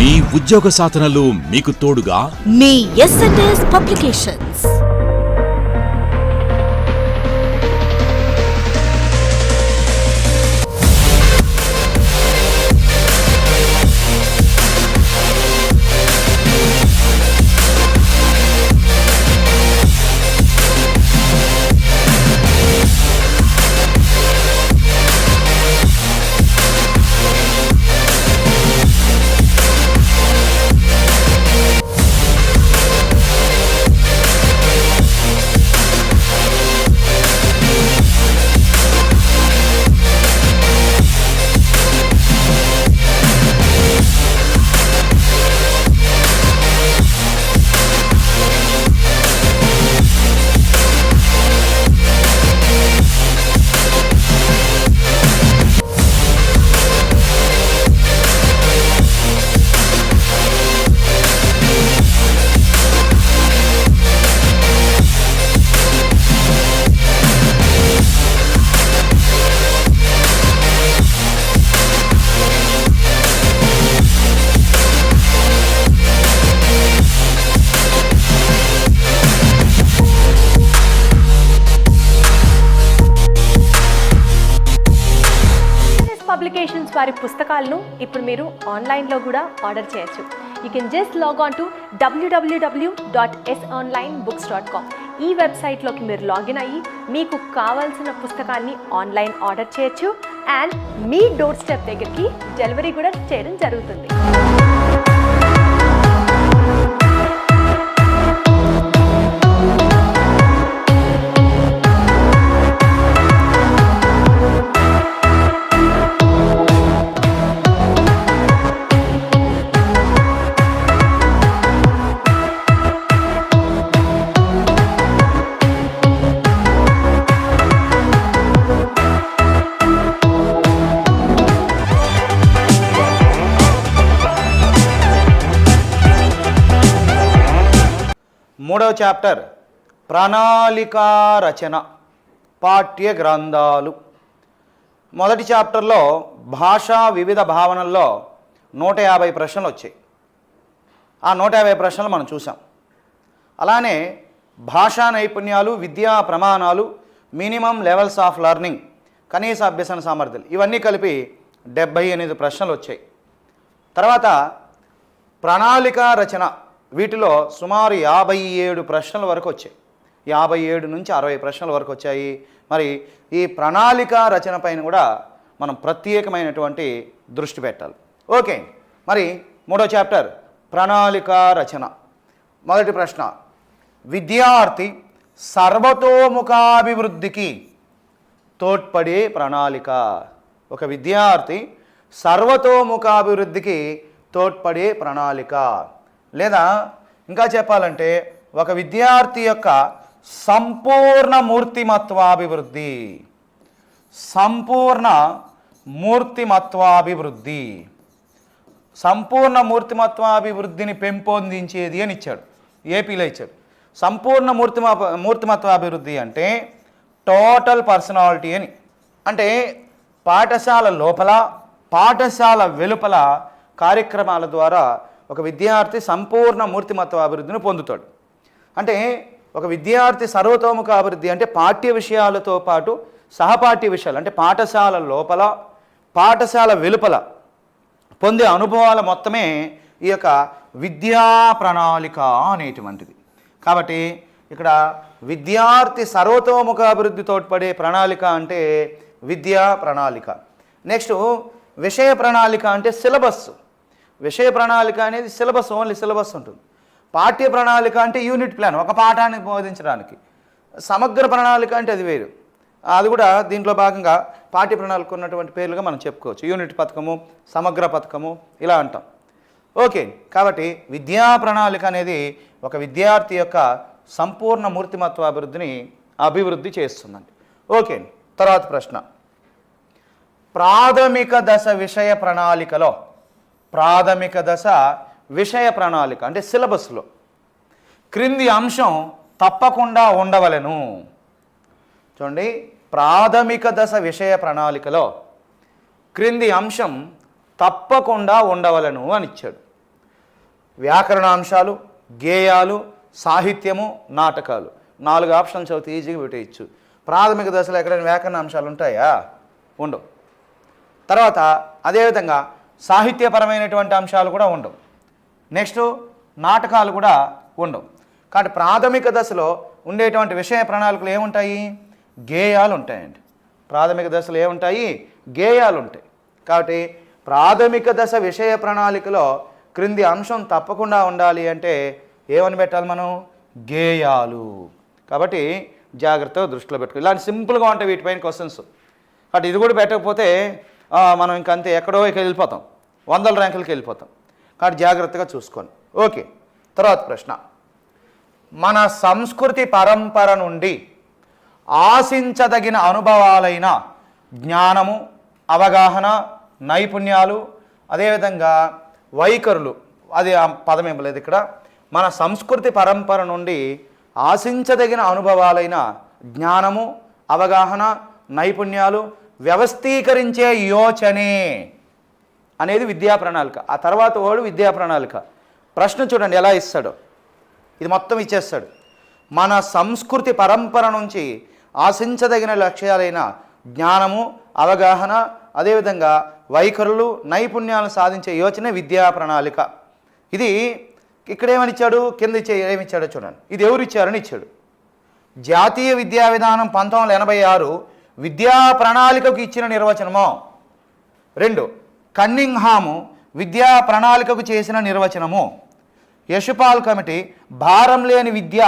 మీ ఉద్యోగ సాధనలో మీకు తోడుగా మీ ఎస్&ఎస్ పబ్లికేషన్స్. పబ్లికేషన్స్ వారి పుస్తకాలను ఇప్పుడు మీరు ఆన్లైన్లో కూడా ఆర్డర్ చేయొచ్చు. You can just log on to www.sonlinebooks.com. ఈ వెబ్సైట్లోకి మీరు లాగిన్ అయ్యి మీకు కావాల్సిన పుస్తకాన్ని ఆన్లైన్ ఆర్డర్ చేయొచ్చు అండ్ మీ డోర్ స్టెప్ దగ్గరికి డెలివరీ కూడా చేయడం జరుగుతుంది. మూడవ చాప్టర్ ప్రణాళికా రచన పాఠ్య గ్రంథాలు. మొదటి చాప్టర్లో భాషా వివిధ భావనల్లో 150 ప్రశ్నలు వచ్చాయి. ఆ 150 ప్రశ్నలు మనం చూసాం. అలానే భాషా నైపుణ్యాలు, విద్యా ప్రమాణాలు, మినిమం లెవెల్స్ ఆఫ్ లెర్నింగ్, కనీస అభ్యసన సామర్థ్యాలు, ఇవన్నీ కలిపి 78 ప్రశ్నలు వచ్చాయి. తర్వాత ప్రణాళికా రచన, వీటిలో సుమారు 57 ప్రశ్నల వరకు వచ్చాయి. 57 నుంచి 60 ప్రశ్నల వరకు వచ్చాయి. మరి ఈ ప్రణాళికా రచన పైన కూడా మనం ప్రత్యేకమైనటువంటి దృష్టి పెట్టాలి. ఓకే, మరి మూడో చాప్టర్ ప్రణాళికా రచన. మొదటి ప్రశ్న, విద్యార్థి సర్వతోముఖాభివృద్ధికి తోడ్పడే ప్రణాళిక. ఒక విద్యార్థి సర్వతోముఖాభివృద్ధికి తోడ్పడే ప్రణాళిక, లేదా ఇంకా చెప్పాలంటే ఒక విద్యార్థి యొక్క సంపూర్ణ మూర్తిమత్వాభివృద్ధి. సంపూర్ణ మూర్తిమత్వాభివృద్ధి, సంపూర్ణ మూర్తిమత్వాభివృద్ధిని పెంపొందించేది అని ఇచ్చాడు, ఏపీలో ఇచ్చాడు. సంపూర్ణ మూర్తిమత్వాభివృద్ధి అంటే టోటల్ పర్సనాలిటీ అని. అంటే పాఠశాల లోపల, పాఠశాల వెలుపల కార్యక్రమాల ద్వారా ఒక విద్యార్థి సంపూర్ణ మూర్తిమత్వ అభివృద్ధిని పొందుతాడు. అంటే ఒక విద్యార్థి సర్వతోముఖ అభివృద్ధి అంటే పాఠ్య విషయాలతో పాటు సహపాఠ్య విషయాలు, అంటే పాఠశాల లోపల, పాఠశాల వెలుపల పొందే అనుభవాల మొత్తమే ఈ యొక్క విద్యా ప్రణాళిక అనేటువంటిది. కాబట్టి ఇక్కడ విద్యార్థి సర్వతోముఖ అభివృద్ధి తోడ్పడే ప్రణాళిక అంటే విద్యా ప్రణాళిక. నెక్స్ట్ విషయ ప్రణాళిక అంటే సిలబస్. విషయ ప్రణాళిక అనేది సిలబస్, ఓన్లీ సిలబస్ ఉంటుంది. పాఠ్య ప్రణాళిక అంటే యూనిట్ ప్లాన్, ఒక పాఠాన్ని బోధించడానికి. సమగ్ర ప్రణాళిక అంటే అది వేరు, అది కూడా దీంట్లో భాగంగా పాఠ్య ప్రణాళిక ఉన్నటువంటి పేర్లుగా మనం చెప్పుకోవచ్చు. యూనిట్ పథకము, సమగ్ర పథకము ఇలా అంటాం. ఓకే, కాబట్టి విద్యా ప్రణాళిక అనేది ఒక విద్యార్థి యొక్క సంపూర్ణ మూర్తిమత్వ అభివృద్ధి చేస్తుందండి. ఓకే, తర్వాత ప్రశ్న, ప్రాథమిక దశ విషయ ప్రణాళికలో, ప్రాథమిక దశ విషయ ప్రణాళిక అంటే సిలబస్లో క్రింది అంశం తప్పకుండా ఉండవలెను. చూడండి, ప్రాథమిక దశ విషయ ప్రణాళికలో క్రింది అంశం తప్పకుండా ఉండవలను అని ఇచ్చాడు. వ్యాకరణాంశాలు, గేయాలు, సాహిత్యము, నాటకాలు. 4 ఆప్షన్లు చదివితే ఈజీగా పెట్టేయచ్చు. ప్రాథమిక దశలో ఎక్కడైనా వ్యాకరణాంశాలు ఉంటాయా? ఉండవు. తర్వాత అదేవిధంగా సాహిత్యపరమైనటువంటి అంశాలు కూడా ఉండవు. నెక్స్ట్ నాటకాలు కూడా ఉండవు. కాబట్టి ప్రాథమిక దశలో ఉండేటువంటి విషయ ప్రణాళికలు ఏముంటాయి? గేయాలు ఉంటాయండి. ప్రాథమిక దశలో ఏముంటాయి? గేయాలు ఉంటాయి. కాబట్టి ప్రాథమిక దశ విషయ ప్రణాళికలో క్రింది అంశం తప్పకుండా ఉండాలి అంటే ఏమని పెట్టాలి మనం? గేయాలు. కాబట్టి జాగ్రత్తగా దృష్టిలో పెట్టుకో. ఇలాంటి సింపుల్గా ఉంటాయి వీటిపైన క్వశ్చన్స్. కాబట్టి ఇది కూడా పెట్టకపోతే మనం ఇంకంతే ఎక్కడో వెళ్ళిపోతాం, 100 ర్యాంకులకి వెళ్ళిపోతాం. కాబట్టి జాగ్రత్తగా చూసుకోండి. ఓకే, తర్వాత ప్రశ్న. మన సంస్కృతి పరంపర నుండి ఆశించదగిన అనుభవాలైన జ్ఞానము, అవగాహన, నైపుణ్యాలు, అదేవిధంగా వైఖరులు, అది ఆ పదం ఏం లేదు ఇక్కడ. మన సంస్కృతి పరంపర నుండి ఆశించదగిన అనుభవాలైన జ్ఞానము, అవగాహన, నైపుణ్యాలు వ్యవస్థీకరించే యోచనే అనేది విద్యా ప్రణాళిక. ఆ తర్వాత వాడు విద్యా ప్రణాళిక. ప్రశ్న చూడండి ఎలా ఇస్తాడో. ఇది మొత్తం ఇచ్చేస్తాడు. మన సంస్కృతి పరంపర నుంచి ఆశించదగిన లక్ష్యాలైన జ్ఞానము, అవగాహన, అదేవిధంగా వైఖరులు, నైపుణ్యాలను సాధించే యోచనే విద్యా ప్రణాళిక. ఇది ఇక్కడ ఏమనిచ్చాడు? కింద ఏమిచ్చాడో చూడండి. ఇది ఎవరు ఇచ్చారని ఇచ్చాడు. జాతీయ విద్యా విధానం 1986 విద్యా ప్రణాళికకు ఇచ్చిన నిర్వచనము. 2 కన్నింగ్హాము విద్యా ప్రణాళికకు చేసిన నిర్వచనము. యశపాల్ కమిటీ భారం లేని విద్య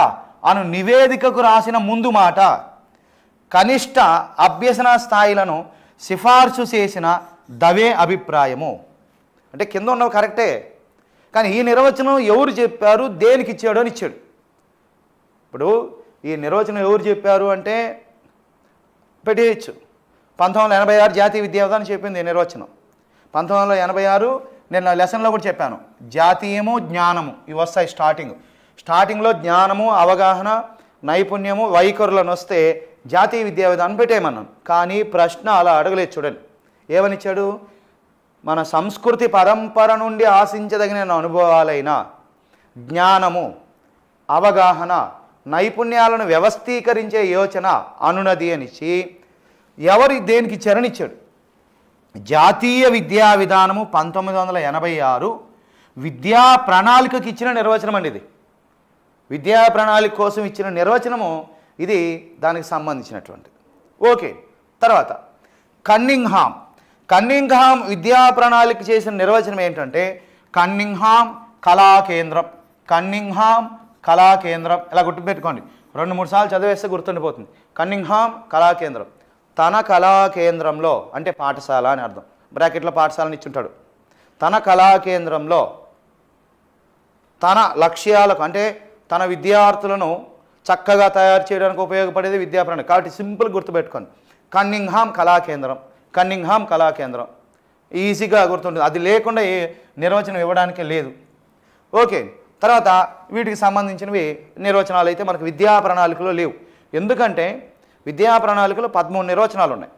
అను నివేదికకు రాసిన ముందు మాట. కనిష్ట అభ్యసన స్థాయిలను సిఫార్సు చేసిన దవే అభిప్రాయము. అంటే కింద ఉన్నవి కరెక్టే, కానీ ఈ నిర్వచనం ఎవరు చెప్పారు, దేనికి ఇచ్చాడు అని ఇచ్చాడు. ఇప్పుడు ఈ నిర్వచనం ఎవరు చెప్పారు అంటే పెట్టేయచ్చు. 1986 జాతీయ విద్యా విధానం చెప్పింది ఈ నిర్వచనం. 1986 నేను నా లెసన్లో కూడా చెప్పాను. జాతీయము, జ్ఞానము ఇవి వస్తాయి స్టార్టింగ్లో జ్ఞానము, అవగాహన, నైపుణ్యము, వైఖరులను వస్తే జాతీయ విద్యా విధానం పెట్టేయమన్నాను. కానీ ప్రశ్న అలా అడగలేదు. చూడండి ఏమనిచ్చాడు? మన సంస్కృతి పరంపర నుండి ఆశించదగిన అనుభవాలైన జ్ఞానము, అవగాహన, నైపుణ్యాలను వ్యవస్థీకరించే యోచన అనునది అనిచ్చి ఎవరు దేనికి ఇచ్చారని ఇచ్చాడు. జాతీయ విద్యా విధానము 1986 విద్యా ప్రణాళికకి ఇచ్చిన నిర్వచనం అండి. ఇది విద్యా ప్రణాళిక కోసం ఇచ్చిన నిర్వచనము. ఇది దానికి సంబంధించినటువంటిది. ఓకే, తర్వాత కన్నింగ్హామ్ విద్యా ప్రణాళిక చేసిన నిర్వచనం ఏంటంటే కన్నింగ్హామ్ కళాకేంద్రం. ఇలా గుర్తుపెట్టుకోండి, 2-3 సార్లు చదివేస్తే గుర్తుండిపోతుంది. కన్నింగ్హామ్ కళాకేంద్రం. తన కళాకేంద్రంలో అంటే పాఠశాల అని అర్థం. బ్రాకెట్లో పాఠశాలని ఇచ్చుంటాడు. తన కళాకేంద్రంలో తన లక్ష్యాలకు అంటే తన విద్యార్థులను చక్కగా తయారు చేయడానికి ఉపయోగపడేది విద్యా ప్రణాళిక. కాబట్టి సింపుల్ గుర్తుపెట్టుకోండి. కన్నింగ్హామ్ కళాకేంద్రం ఈజీగా గుర్తుంటుంది. అది లేకుండా ఏ నిర్వచనం ఇవ్వడానికి లేదు. ఓకే, తర్వాత వీటికి సంబంధించినవి నిర్వచనాలు అయితే మనకు విద్యా ప్రణాళికలో లేవు. ఎందుకంటే విద్యా ప్రణాళికలో 13 నిర్వచనాలు ఉన్నాయి.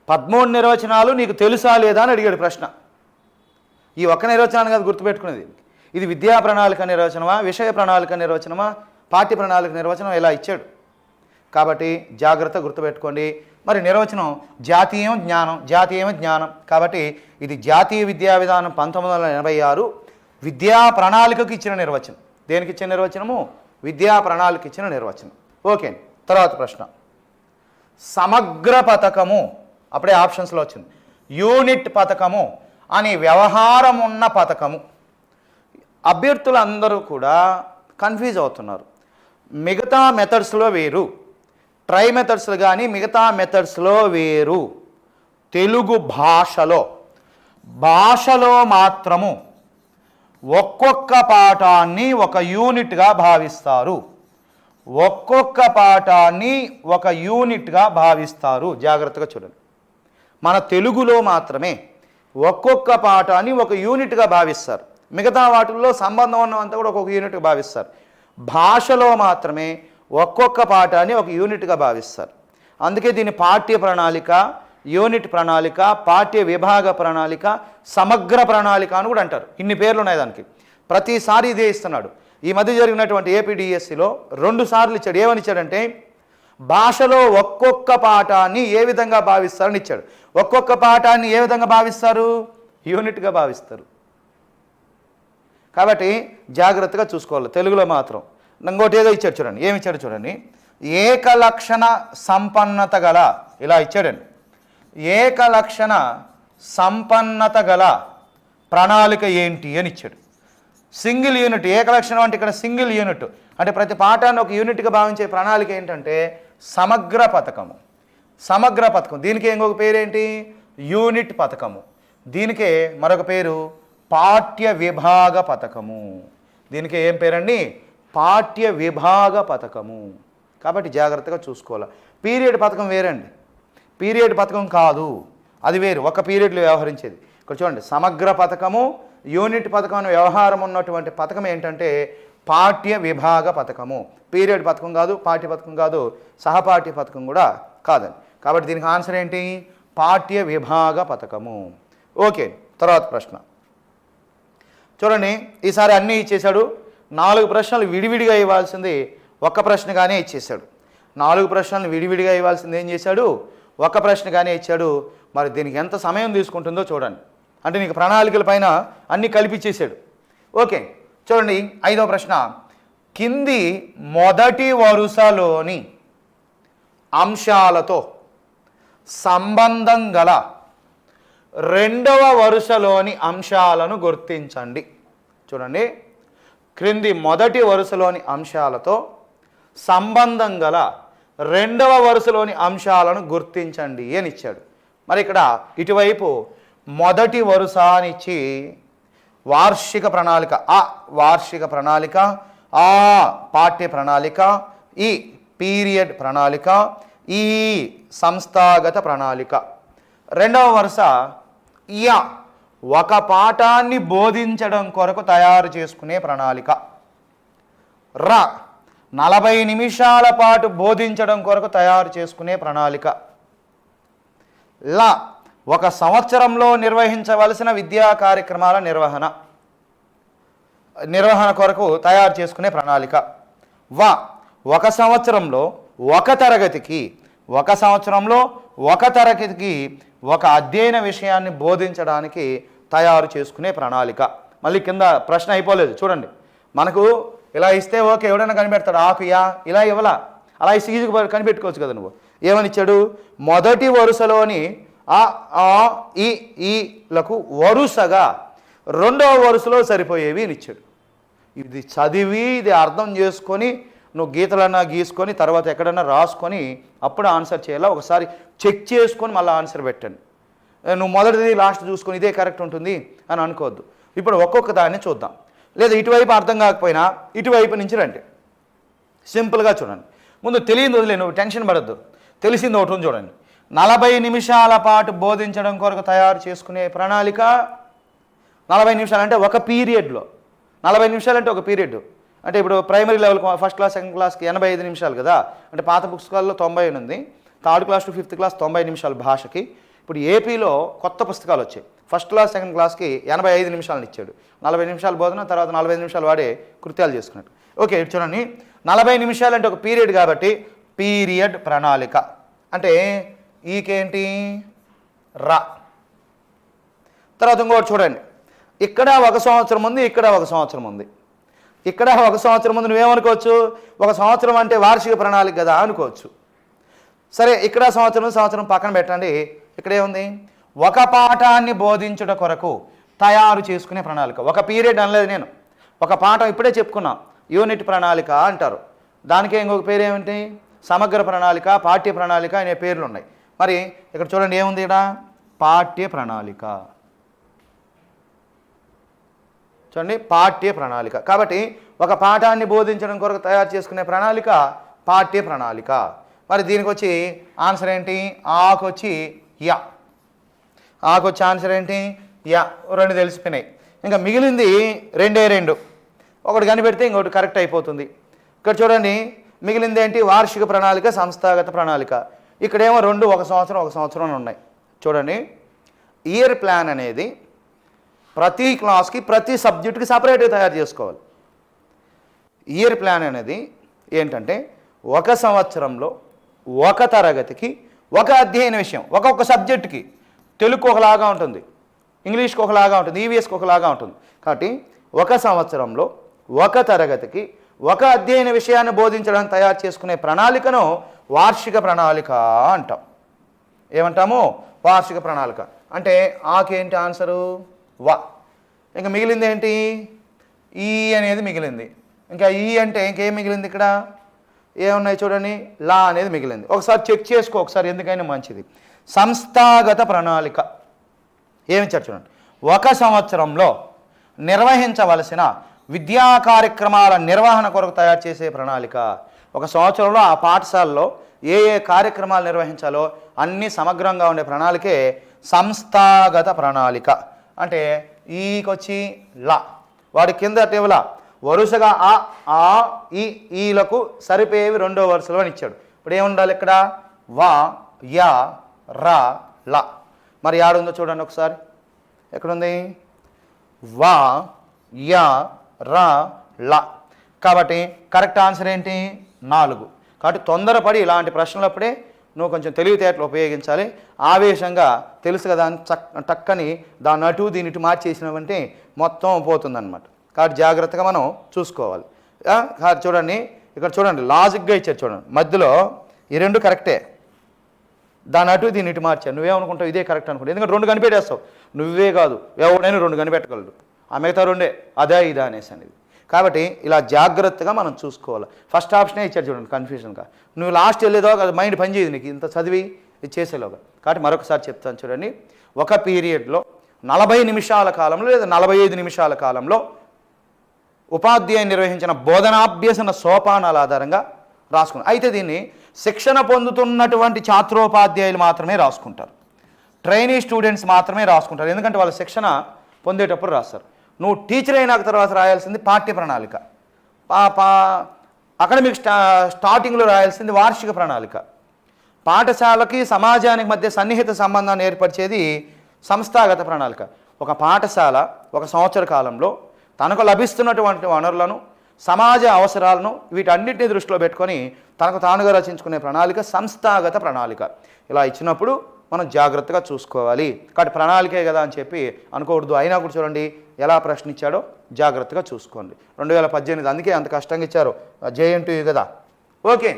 13 నిర్వచనాలు నీకు తెలుసా లేదా అని అడిగాడు ప్రశ్న. ఈ ఒక్క నిర్వచనాన్ని కాదు గుర్తుపెట్టుకునేది. ఇది విద్యా ప్రణాళిక నిర్వచనమా, విషయ ప్రణాళిక నిర్వచనమా, పాఠ్య ప్రణాళిక నిర్వచనం ఎలా ఇచ్చాడు. కాబట్టి జాగ్రత్త గుర్తుపెట్టుకోండి. మరి నిర్వచనం జాతీయం జ్ఞానం. కాబట్టి ఇది జాతీయ విద్యా విధానం 1986 విద్యా ప్రణాళికకు ఇచ్చిన నిర్వచనం. దేనికి ఇచ్చిన నిర్వచనము? విద్యా ప్రణాళిక ఇచ్చిన నిర్వచనం. ఓకే, తర్వాత ప్రశ్న. సమగ్ర పథకము, అప్పుడే ఆప్షన్స్లో వచ్చింది. యూనిట్ పథకము అని వ్యవహారం ఉన్న పథకము. అభ్యర్థులందరూ కూడా కన్ఫ్యూజ్ అవుతున్నారు. మిగతా మెథడ్స్లో వేరు, ట్రై మెథడ్స్లో కానీ మిగతా మెథడ్స్లో వేరు. తెలుగు భాషలో మాత్రము ఒక్కొక్క పాఠాన్ని ఒక యూనిట్గా భావిస్తారు. జాగ్రత్తగా చూడండి. మన తెలుగులో మాత్రమే ఒక్కొక్క పాఠాన్ని ఒక యూనిట్గా భావిస్తారు. మిగతా వాటిల్లో సంబంధం ఉన్నంతా కూడా ఒక్కొక్క యూనిట్గా భావిస్తారు. భాషలో మాత్రమే ఒక్కొక్క పాఠాన్ని ఒక యూనిట్గా భావిస్తారు. అందుకే దీన్ని పాఠ్య ప్రణాళిక, యూనిట్ ప్రణాళిక, పాఠ్య విభాగ ప్రణాళిక, సమగ్ర ప్రణాళిక అని కూడా అంటారు. ఇన్ని పేర్లు ఉన్నాయి దానికి. ప్రతిసారి ఇదే ఇస్తున్నాడు. ఈ మధ్య జరిగినటువంటి ఏపీడిఎస్సిలో 2 సార్లు ఇచ్చాడు. ఏమని ఇచ్చాడంటే భాషలో ఒక్కొక్క పాఠాన్ని ఏ విధంగా భావిస్తారని ఇచ్చాడు. ఒక్కొక్క పాఠాన్ని ఏ విధంగా భావిస్తారు? యూనిట్గా భావిస్తారు. కాబట్టి జాగ్రత్తగా చూసుకోవాలి తెలుగులో మాత్రం. ఇంకోటి ఏదో ఇచ్చాడు చూడండి, ఏమి ఇచ్చాడు చూడండి. ఏకలక్షణ సంపన్నత గల, ఇలా ఇచ్చాడండి, ఏకలక్షణ సంపన్నత గల ప్రణాళిక ఏంటి అని ఇచ్చాడు. సింగిల్ యూనిట్, ఏకలక్షణం అంటే ఇక్కడ సింగిల్ యూనిట్ అంటే ప్రతి పాఠాన్ని ఒక యూనిట్గా భావించే ప్రణాళిక ఏంటంటే సమగ్ర పథకము. సమగ్ర పథకం, దీనికి ఇంకొక పేరేంటి? యూనిట్ పథకము. దీనికే మరొక పేరు పాఠ్య విభాగ పథకము. దీనికి ఏం పేరండి? పాఠ్య విభాగ పథకము. కాబట్టి జాగ్రత్తగా చూసుకోవాలి. పీరియడ్ పథకం వేరండి, పీరియడ్ పథకం కాదు, అది వేరు, ఒక పీరియడ్లో వ్యవహరించేది. ఇక్కడ చూడండి, సమగ్ర పథకము, యూనిట్ పథకం అనే వ్యవహారం ఉన్నటువంటి పథకం ఏంటంటే పాఠ్య విభాగ పథకము. పీరియడ్ పథకం కాదు, పాఠ్య పథకం కాదు, సహపాఠ్య పథకం కూడా కాదండి. కాబట్టి దీనికి ఆన్సర్ ఏంటి? పాఠ్య విభాగ పథకము. ఓకే, తర్వాత ప్రశ్న చూడండి. ఈసారి అన్నీ ఇచ్చేశాడు. 4 ప్రశ్నలు విడివిడిగా ఇవ్వాల్సింది ఒక్క ప్రశ్నగానే ఇచ్చేశాడు. 4 ప్రశ్నలు విడివిడిగా ఇవ్వాల్సింది ఏం చేశాడు? ఒక ప్రశ్నగానే ఇచ్చాడు. మరి దీనికి ఎంత సమయం తీసుకుంటుందో చూడండి. అంటే నీకు ప్రణాళికల పైన అన్నీ కలిపిచ్చేసాడు. ఓకే, చూడండి 5వ ప్రశ్న. కింది మొదటి వరుసలోని అంశాలతో సంబంధం గల 2వ వరుసలోని అంశాలను గుర్తించండి. చూడండి, క్రింది మొదటి వరుసలోని అంశాలతో సంబంధం గల 2వ వరుసలోని అంశాలను గుర్తించండి అని ఇచ్చాడు. మరి ఇక్కడ ఇటువైపు మొదటి వరుస అని ఇచ్చి వార్షిక ప్రణాళిక, ఆ వార్షిక ప్రణాళిక, ఆ పాఠ్య ప్రణాళిక, ఈ పీరియడ్ ప్రణాళిక, ఈ సంస్థాగత ప్రణాళిక. 2వ వరుస యా ఒక పాఠాన్ని బోధించడం కొరకు తయారు చేసుకునే ప్రణాళిక. ర 40 నిమిషాల పాటు బోధించడం కొరకు తయారు చేసుకునే ప్రణాళిక. ల 1 సంవత్సరంలో నిర్వహించవలసిన విద్యా కార్యక్రమాల నిర్వహణ కొరకు తయారు చేసుకునే ప్రణాళిక. వ 1 సంవత్సరంలో ఒక తరగతికి ఒక అధ్యయన విషయాన్ని బోధించడానికి తయారు చేసుకునే ప్రణాళిక. మళ్ళీ కింద ప్రశ్న అయిపోలేదు చూడండి. మనకు ఇలా ఇస్తే ఓకే, ఎవడైనా కనిపెడతాడు, ఆకుయా ఇలా ఇవ్వలా, అలా ఈజీగా కనిపెట్టుకోవచ్చు కదా నువ్వు. ఏమని ఇచ్చాడు? మొదటి వరుసలోని ఈలకు వరుసగా 2వ వరుసలో సరిపోయేవి అని ఇచ్చాడు. ఇది చదివి ఇది అర్థం చేసుకొని నువ్వు గీతలన్నా గీసుకొని తర్వాత ఎక్కడన్నా రాసుకొని అప్పుడు ఆన్సర్ చేయాలా. ఒకసారి చెక్ చేసుకొని మళ్ళీ ఆన్సర్ పెట్టండి. నువ్వు మొదటిది లాస్ట్ చూసుకొని ఇదే కరెక్ట్ ఉంటుంది అని అనుకోవద్దు. ఇప్పుడు ఒక్కొక్క దాన్ని చూద్దాం. లేదా ఇటువైపు అర్థం కాకపోయినా ఇటువైపు నుంచి రండి. సింపుల్గా చూడండి. ముందు తెలియదు వదిలే, నువ్వు టెన్షన్ పడద్దు. తెలిసింది ఒకటి చూడండి. 40 నిమిషాల పాటు బోధించడం కొరకు తయారు చేసుకునే ప్రణాళిక. 40 నిమిషాలు అంటే ఒక పీరియడ్లో, 40 నిమిషాలు అంటే ఒక పీరియడ్. అంటే ఇప్పుడు primary level first class second క్లాస్కి 85 నిమిషాలు కదా. అంటే పాత పుస్తకాల్లో 90 ఉంది. 3rd class to 5th class 90 నిమిషాలు భాషకి. ఇప్పుడు ఏపీలో కొత్త పుస్తకాలు వచ్చాయి. ఫస్ట్ క్లాస్ సెకండ్ క్లాస్కి 85 నిమిషాలను ఇచ్చాడు. 40 నిమిషాలు బోధన, తర్వాత 45 నిమిషాలు వాడే కృత్యాలు చేసుకున్నట్టు. ఓకే, చూడండి, 40 నిమిషాలు అంటే ఒక పీరియడ్ కాబట్టి పీరియడ్ ప్రణాళిక. అంటే ఈకేంటి? రా. తర్వాత ఇంకోటి చూడండి, ఇక్కడ 1 సంవత్సరం ఉంది, ఇక్కడ 1 సంవత్సరం ఉంది. ఇక్కడ 1 సంవత్సరం ముందు నువ్వేమనుకోవచ్చు? 1 సంవత్సరం అంటే వార్షిక ప్రణాళిక కదా అనుకోవచ్చు. సరే, ఇక్కడ సంవత్సరం పక్కన పెట్టండి. ఇక్కడ ఏముంది? ఒక పాఠాన్ని బోధించుట కొరకు తయారు చేసుకునే ప్రణాళిక. ఒక పీరియడ్ అనలేదు నేను, ఒక పాఠం ఇప్పుడే చెప్పుకున్నా, యూనిట్ ప్రణాళిక అంటారు. దానికే ఇంకొక పేరు ఏమిటి? సమగ్ర ప్రణాళిక, పాఠ్య ప్రణాళిక అనే పేర్లు ఉన్నాయి. మరి ఇక్కడ చూడండి ఏముంది? ఇక్కడ పాఠ్య ప్రణాళిక. చూడండి, పాఠ్య ప్రణాళిక. కాబట్టి ఒక పాఠాన్ని బోధించడం కొరకు తయారు చేసుకునే ప్రణాళిక పాఠ్య ప్రణాళిక. మరి దీనికి వచ్చి ఆన్సర్ ఏంటి? ఆకొచ్చి యా. ఆకొచ్చి ఆన్సర్ ఏంటి? యా. 2 తెలిసిపోయినాయి. ఇంకా మిగిలింది 2. ఒకటి కనిపెడితే ఇంకొకటి కరెక్ట్ అయిపోతుంది. ఇక్కడ చూడండి, మిగిలింది ఏంటి? వార్షిక ప్రణాళిక, సంస్థాగత ప్రణాళిక. ఇక్కడేమో 2 1 సంవత్సరం 1 సంవత్సరం ఉన్నాయి. చూడండి, ఇయర్ ప్లాన్ అనేది ప్రతి క్లాస్కి ప్రతి సబ్జెక్టుకి సపరేట్గా తయారు చేసుకోవాలి. ఇయర్ ప్లాన్ అనేది ఏంటంటే ఒక సంవత్సరంలో ఒక తరగతికి ఒక అధ్యయన విషయం, ఒక్కొక్క సబ్జెక్టుకి. తెలుగుకి ఒకలాగా ఉంటుంది, ఇంగ్లీష్కి ఒకలాగా ఉంటుంది, ఈవీఎస్కి ఒకలాగా ఉంటుంది. కాబట్టి ఒక సంవత్సరంలో ఒక తరగతికి ఒక అధ్యయన విషయాన్ని బోధించడానికి తయారు చేసుకునే ప్రణాళికను వార్షిక ప్రణాళిక అంటాం. ఏమంటాము? వార్షిక ప్రణాళిక. అంటే ఆకేంటి ఆన్సరు? వా. ఇంకా మిగిలింది ఏంటి? ఈ అనేది మిగిలింది. ఇంకా ఈ అంటే ఇంకేం మిగిలింది? ఇక్కడ ఏమున్నాయి చూడండి, లా అనేది మిగిలింది. ఒకసారి చెక్ చేసుకో, ఒకసారి ఎందుకైనా మంచిది. సంస్థాగత ప్రణాళిక ఏమిచ్చారు చూడండి. ఒక సంవత్సరంలో నిర్వహించవలసిన విద్యా కార్యక్రమాల నిర్వహణ కొరకు తయారు చేసే ప్రణాళిక. ఒక సంవత్సరంలో ఆ పాఠశాలలో ఏ ఏ కార్యక్రమాలు నిర్వహించాలో అన్నీ సమగ్రంగా ఉండే ప్రణాళికే సంస్థాగత ప్రణాళిక. అంటే ఈకొచ్చి లా, వాడి కింద టేబుల్ వరుసగా ఆ ఈలకు సరిపోయేవి రెండో వరుసలో అని ఇచ్చాడు. ఇప్పుడు ఏముండాలి ఇక్కడ? వా, యా, రా, లా. మరి యాడుందో చూడండి ఒకసారి. ఎక్కడుంది? వా, యా, రా, లా. కాబట్టి కరెక్ట్ ఆన్సర్ ఏంటి? 4. కాబట్టి తొందరపడి ఇలాంటి ప్రశ్నలప్పుడే నువ్వు కొంచెం తెలివితేటలు ఉపయోగించాలి. ఆవేశంగా తెలుసు కదా అని టక్కని దాన్ని అటు దీని ఇటు మార్చేసినామంటే మొత్తం పోతుందన్నమాట. కాబట్టి జాగ్రత్తగా మనం చూసుకోవాలి. చూడండి ఇక్కడ చూడండి, లాజిక్గా ఇచ్చారు చూడండి. మధ్యలో ఈ రెండు కరెక్టే, దాని అటు దీన్ని ఇటు మార్చాను. నువ్వేమనుకుంటావు? ఇదే కరెక్ట్ అనుకుంటావు. ఎందుకంటే 2 కనిపెట్టేస్తావు. నువ్వే కాదు, ఎవడైనా 2 కనిపెట్టగలడు. ఆ మిగతా 2 అదే ఇదా అనేసి అనేది. కాబట్టి ఇలా జాగ్రత్తగా మనం చూసుకోవాలి. ఫస్ట్ ఆప్షనే ఇచ్చారు చూడండి కన్ఫ్యూజన్గా. నువ్వు లాస్ట్ వెళ్ళేదో అది మైండ్ పనిచేయదు నీకు ఇంత చదివి ఇది చేసేలోగా. కాబట్టి మరొకసారి చెప్తాను చూడండి. ఒక పీరియడ్లో 40 నిమిషాల కాలంలో లేదా 45 నిమిషాల కాలంలో ఉపాధ్యాయులు నిర్వహించిన బోధనాభ్యసన సోపానాల ఆధారంగా రాసుకున్నారు. అయితే దీన్ని శిక్షణ పొందుతున్నటువంటి ఛాత్రోపాధ్యాయులు మాత్రమే రాసుకుంటారు, ట్రైనీ స్టూడెంట్స్ మాత్రమే రాసుకుంటారు. ఎందుకంటే వాళ్ళ శిక్షణ పొందేటప్పుడు రాస్తారు. నువ్వు టీచర్ అయిన తర్వాత రాయాల్సింది పాఠ్య ప్రణాళిక, అకాడమిక్ స్టార్టింగ్లో రాయాల్సింది వార్షిక ప్రణాళిక. పాఠశాలకి సమాజానికి మధ్య సన్నిహిత సంబంధాన్ని ఏర్పరిచేది సంస్థాగత ప్రణాళిక. ఒక పాఠశాల ఒక సంవత్సర కాలంలో తనకు లభిస్తున్నటువంటి వనరులను, సమాజ అవసరాలను వీటన్నిటిని దృష్టిలో పెట్టుకొని తనకు తానుగా రచించుకునే ప్రణాళిక సంస్థాగత ప్రణాళిక. ఇలా ఇచ్చినప్పుడు మనం జాగ్రత్తగా చూసుకోవాలి. కాబట్టి ప్రణాళికే కదా అని చెప్పి అనుకోకూడదు. అయినా కూడా చూడండి ఎలా ప్రశ్న ఇచ్చాడో జాగ్రత్తగా చూసుకోండి. 2018 అందుకే అంత కష్టంగా ఇచ్చారు, JNTU కదా. ఓకే,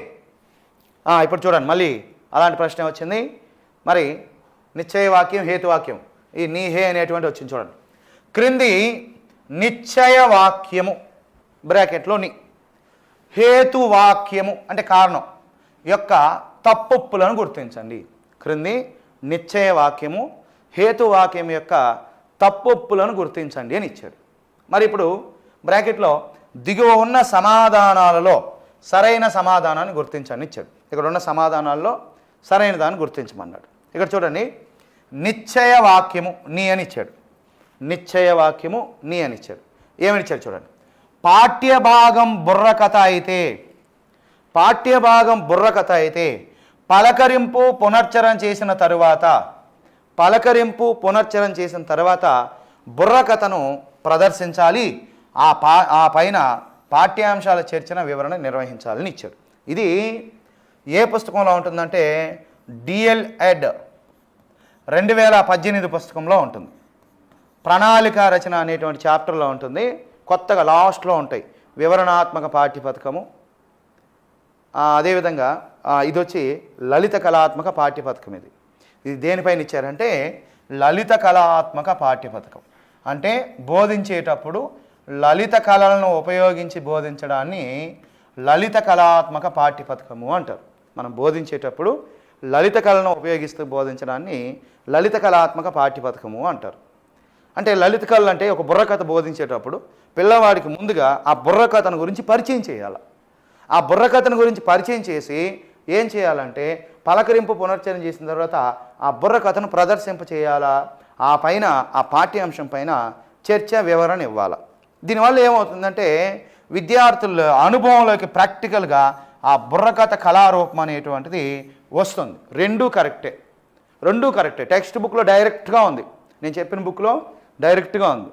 ఇప్పుడు చూడండి మళ్ళీ అలాంటి ప్రశ్న వచ్చింది. మరి నిశ్చయవాక్యం, హేతువాక్యం, ఈ నీ హే అనేటువంటి వచ్చింది చూడండి. క్రింది నిశ్చయవాక్యము బ్రాకెట్లో ని, హేతువాక్యము అంటే కారణం యొక్క తప్పొప్పులను గుర్తించండి. క్రింది నిశ్చయవాక్యము, హేతువాక్యం యొక్క తప్పొప్పులను గుర్తించండి అని ఇచ్చాడు. మరి ఇప్పుడు బ్రాకెట్లో దిగువ ఉన్న సమాధానాలలో సరైన సమాధానాన్ని గుర్తించండి ఇచ్చాడు. ఇక్కడ ఉన్న సమాధానాల్లో సరైన దాన్ని గుర్తించమన్నాడు. ఇక్కడ చూడండి, నిశ్చయవాక్యము నీ అని ఇచ్చాడు. నిశ్చయవాక్యము నీ అని ఇచ్చాడు. ఏమని ఇచ్చాడు చూడండి. పాఠ్యభాగం బుర్రకథ అయితే, పాఠ్యభాగం బుర్రకథ అయితే పలకరింపు పునశ్చరణ చేసిన తరువాత, పలకరింపు పునశ్చరణ చేసిన తర్వాత బుర్రకథను ప్రదర్శించాలి. ఆ పైన పాఠ్యాంశాల చర్చన వివరణ నిర్వహించాలని ఇచ్చాడు. ఇది ఏ పుస్తకంలో ఉంటుందంటే DL.Ed 2018 పుస్తకంలో ఉంటుంది. ప్రణాళిక రచన అనేటువంటి చాప్టర్లో ఉంటుంది. కొత్తగా లాస్ట్లో ఉంటాయి వివరణాత్మక పాఠ్య పథకము. అదేవిధంగా ఇది వచ్చి లలిత కళాత్మక పాఠ్య పథకం. ఇది దేనిపైన ఇచ్చారంటే లలిత కళాత్మక పాఠ్య పథకం. అంటే బోధించేటప్పుడు లలిత కళలను ఉపయోగించి బోధించడాన్ని లలిత కళాత్మక పాఠ్య పథకము అంటారు. మనం బోధించేటప్పుడు లలిత కళను ఉపయోగిస్తూ బోధించడాన్ని లలిత కళాత్మక పాఠ్య పథకము అంటారు. అంటే లలిత కళలు అంటే ఒక బుర్రకథ బోధించేటప్పుడు పిల్లవాడికి ముందుగా ఆ బుర్రకథను గురించి పరిచయం చేయాలి. ఆ బుర్రకథను గురించి పరిచయం చేసి ఏం చేయాలంటే పలకరింపు పునశ్చరణ చేసిన తర్వాత ఆ బుర్రకథను ప్రదర్శింప చేయాలా, ఆ పైన ఆ పాఠ్యాంశం పైన చర్చ వివరణ ఇవ్వాలి. దీనివల్ల ఏమవుతుందంటే విద్యార్థుల అనుభవంలోకి ప్రాక్టికల్గా ఆ బుర్రకథ కళారూపం అనేటువంటిది వస్తుంది. రెండూ కరెక్టే. టెక్స్ట్ బుక్లో డైరెక్ట్గా ఉంది. నేను చెప్పిన బుక్లో డైరెక్ట్గా ఉంది.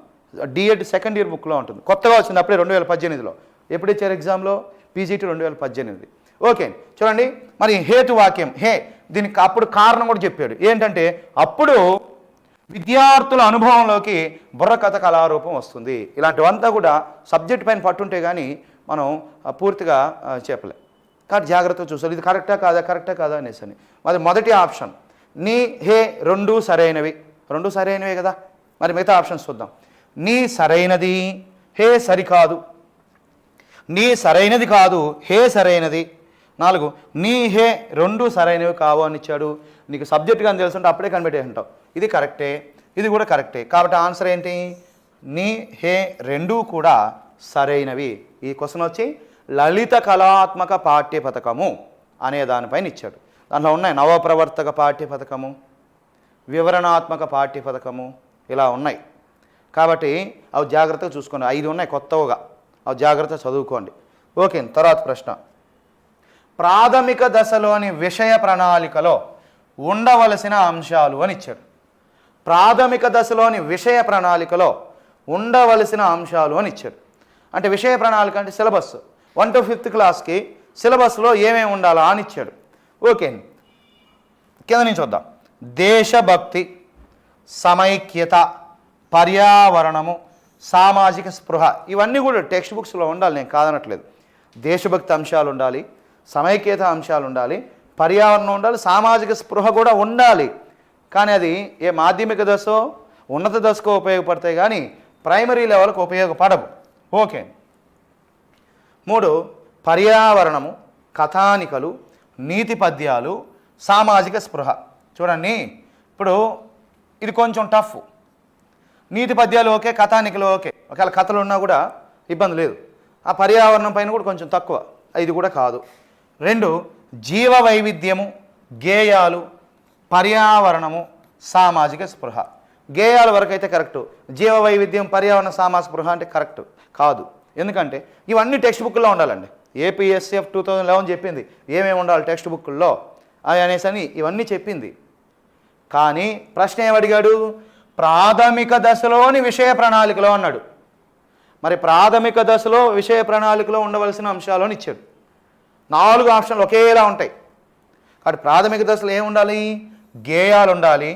డిఎడ్ సెకండ్ ఇయర్ బుక్లో ఉంటుంది, కొత్తగా వచ్చింది అప్పుడే 2018లో. ఎప్పుడు ఇచ్చారు ఎగ్జామ్లో? పీజీటీ 2018. ఓకే చూడండి, మరి హేతువాక్యం దీనికి అప్పుడు కారణం కూడా చెప్పాడు. ఏంటంటే అప్పుడు విద్యార్థుల అనుభవంలోకి బుర్రకథ కళారూపం వస్తుంది. ఇలాంటివంతా కూడా సబ్జెక్ట్ పైన పట్టుంటే కానీ మనం పూర్తిగా చెప్పలేం. కాబట్టి జాగ్రత్తగా చూసారు, ఇది కరెక్టా కాదా అనేసి అని. మరి మొదటి ఆప్షన్ నీ హే రెండూ సరైనవి కదా. మరి మిగతా ఆప్షన్స్ చూద్దాం. నీ సరైనది, హే సరికాదు. నీ సరైనది కాదు, హే సరైనది. 4 నీ హే రెండు సరైనవి కావు అని ఇచ్చాడు. నీకు సబ్జెక్ట్ కానీ తెలుసుంటే అప్పుడే కనిపెట్టేసి ఉంటావు. ఇది కరెక్టే, ఇది కూడా కరెక్టే. కాబట్టి ఆన్సర్ ఏంటి? నీ హే రెండూ కూడా సరైనవి. ఈ క్వశ్చన్ వచ్చి లలిత కళాత్మక పాఠ్య పథకము అనే దానిపైన ఇచ్చాడు. దాంట్లో ఉన్నాయి నవప్రవర్తక పాఠ్య పథకము, వివరణాత్మక పాఠ్య పథకము, ఇలా ఉన్నాయి. కాబట్టి అవి జాగ్రత్తగా చూసుకోండి. 5 ఉన్నాయి కొత్తగా, అవి జాగ్రత్తగా చదువుకోండి. ఓకే, తర్వాత ప్రశ్న. ప్రాథమిక దశలోని విషయ ప్రణాళికలో ఉండవలసిన అంశాలు అని ఇచ్చాడు. ప్రాథమిక దశలోని విషయ ప్రణాళికలో ఉండవలసిన అంశాలు అని ఇచ్చాడు. అంటే విషయ ప్రణాళిక అంటే సిలబస్, 1 to 5th క్లాస్కి సిలబస్లో ఏమేమి ఉండాలా అని ఇచ్చాడు. ఓకే, కింద నుంచి వద్దాం. దేశభక్తి, సమైక్యత, పర్యావరణము, సామాజిక స్పృహ, ఇవన్నీ కూడా టెక్స్ట్ బుక్స్లో ఉండాలి, నేను కాదనట్లేదు. దేశభక్తి అంశాలు ఉండాలి, సమైక్యత అంశాలు ఉండాలి, పర్యావరణం ఉండాలి, సామాజిక స్పృహ కూడా ఉండాలి. కానీ అది ఏ మాధ్యమిక దశో ఉన్నత దశకో ఉపయోగపడతాయి కానీ ప్రైమరీ లెవెల్కి ఉపయోగపడవు. ఓకే. 3 పర్యావరణము, కథానికలు, నీతి పద్యాలు, సామాజిక స్పృహ. చూడండి, ఇప్పుడు ఇది కొంచెం టఫ్. నీతి పద్యాలు ఓకే, కథానికలు ఓకే, ఒకవేళ కథలు ఉన్నా కూడా ఇబ్బంది లేదు. ఆ పర్యావరణం పైన కూడా కొంచెం తక్కువ, ఇది కూడా కాదు. 2 జీవ వైవిధ్యము, గేయాలు, పర్యావరణము, సామాజిక స్పృహ. గేయాల వరకు అయితే కరెక్టు, జీవ వైవిధ్యం, పర్యావరణ, సామాజిక స్పృహ అంటే కరెక్ట్ కాదు. ఎందుకంటే ఇవన్నీ టెక్స్ట్ బుక్లో ఉండాలండి. ఏపీఎస్ఎఫ్ 2011 చెప్పింది ఏమేమి ఉండాలి టెక్స్ట్ బుక్లో అవి అనేసి ఇవన్నీ చెప్పింది. కానీ ప్రశ్న ఏమడిగాడు? ప్రాథమిక దశలోని విషయ ప్రణాళికలో అన్నాడు. మరి ప్రాథమిక దశలో విషయ ప్రణాళికలో ఉండవలసిన అంశాలు అని ఇచ్చాడు. 4 ఆప్షన్లు ఒకేలా ఉంటాయి. కాబట్టి ప్రాథమిక దశలో ఏముండాలి? గేయాలు ఉండాలి,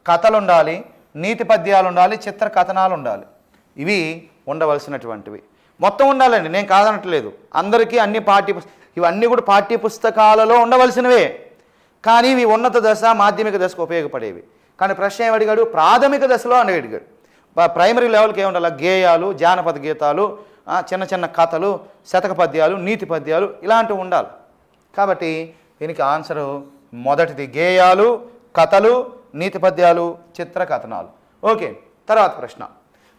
కథలు ఉండాలి, నీతి పద్యాలు ఉండాలి, చిత్ర కథనాలు ఉండాలి. ఇవి ఉండవలసినటువంటివి. మొత్తం ఉండాలండి, నేను కాదనట్లేదు. అందరికీ అన్ని ఇవన్నీ కూడా పాఠ్య పుస్తకాలలో ఉండవలసినవే. కానీ ఇవి ఉన్నత దశ, మాధ్యమిక దశకు ఉపయోగపడేవి. కానీ ప్రశ్న ఏమడిగాడు? ప్రాథమిక దశలో అని అడిగాడు. ప్రైమరీ లెవెల్కి ఏముండాలి? గేయాలు, జానపద గీతాలు, చిన్న చిన్న కథలు, శతక పద్యాలు, నీతి పద్యాలు ఇలాంటివి ఉండాలి. కాబట్టి దీనికి ఆన్సరు మొదటిది గేయాలు, కథలు, నీతి పద్యాలు, చిత్ర కథనాలు. ఓకే, తర్వాత ప్రశ్న.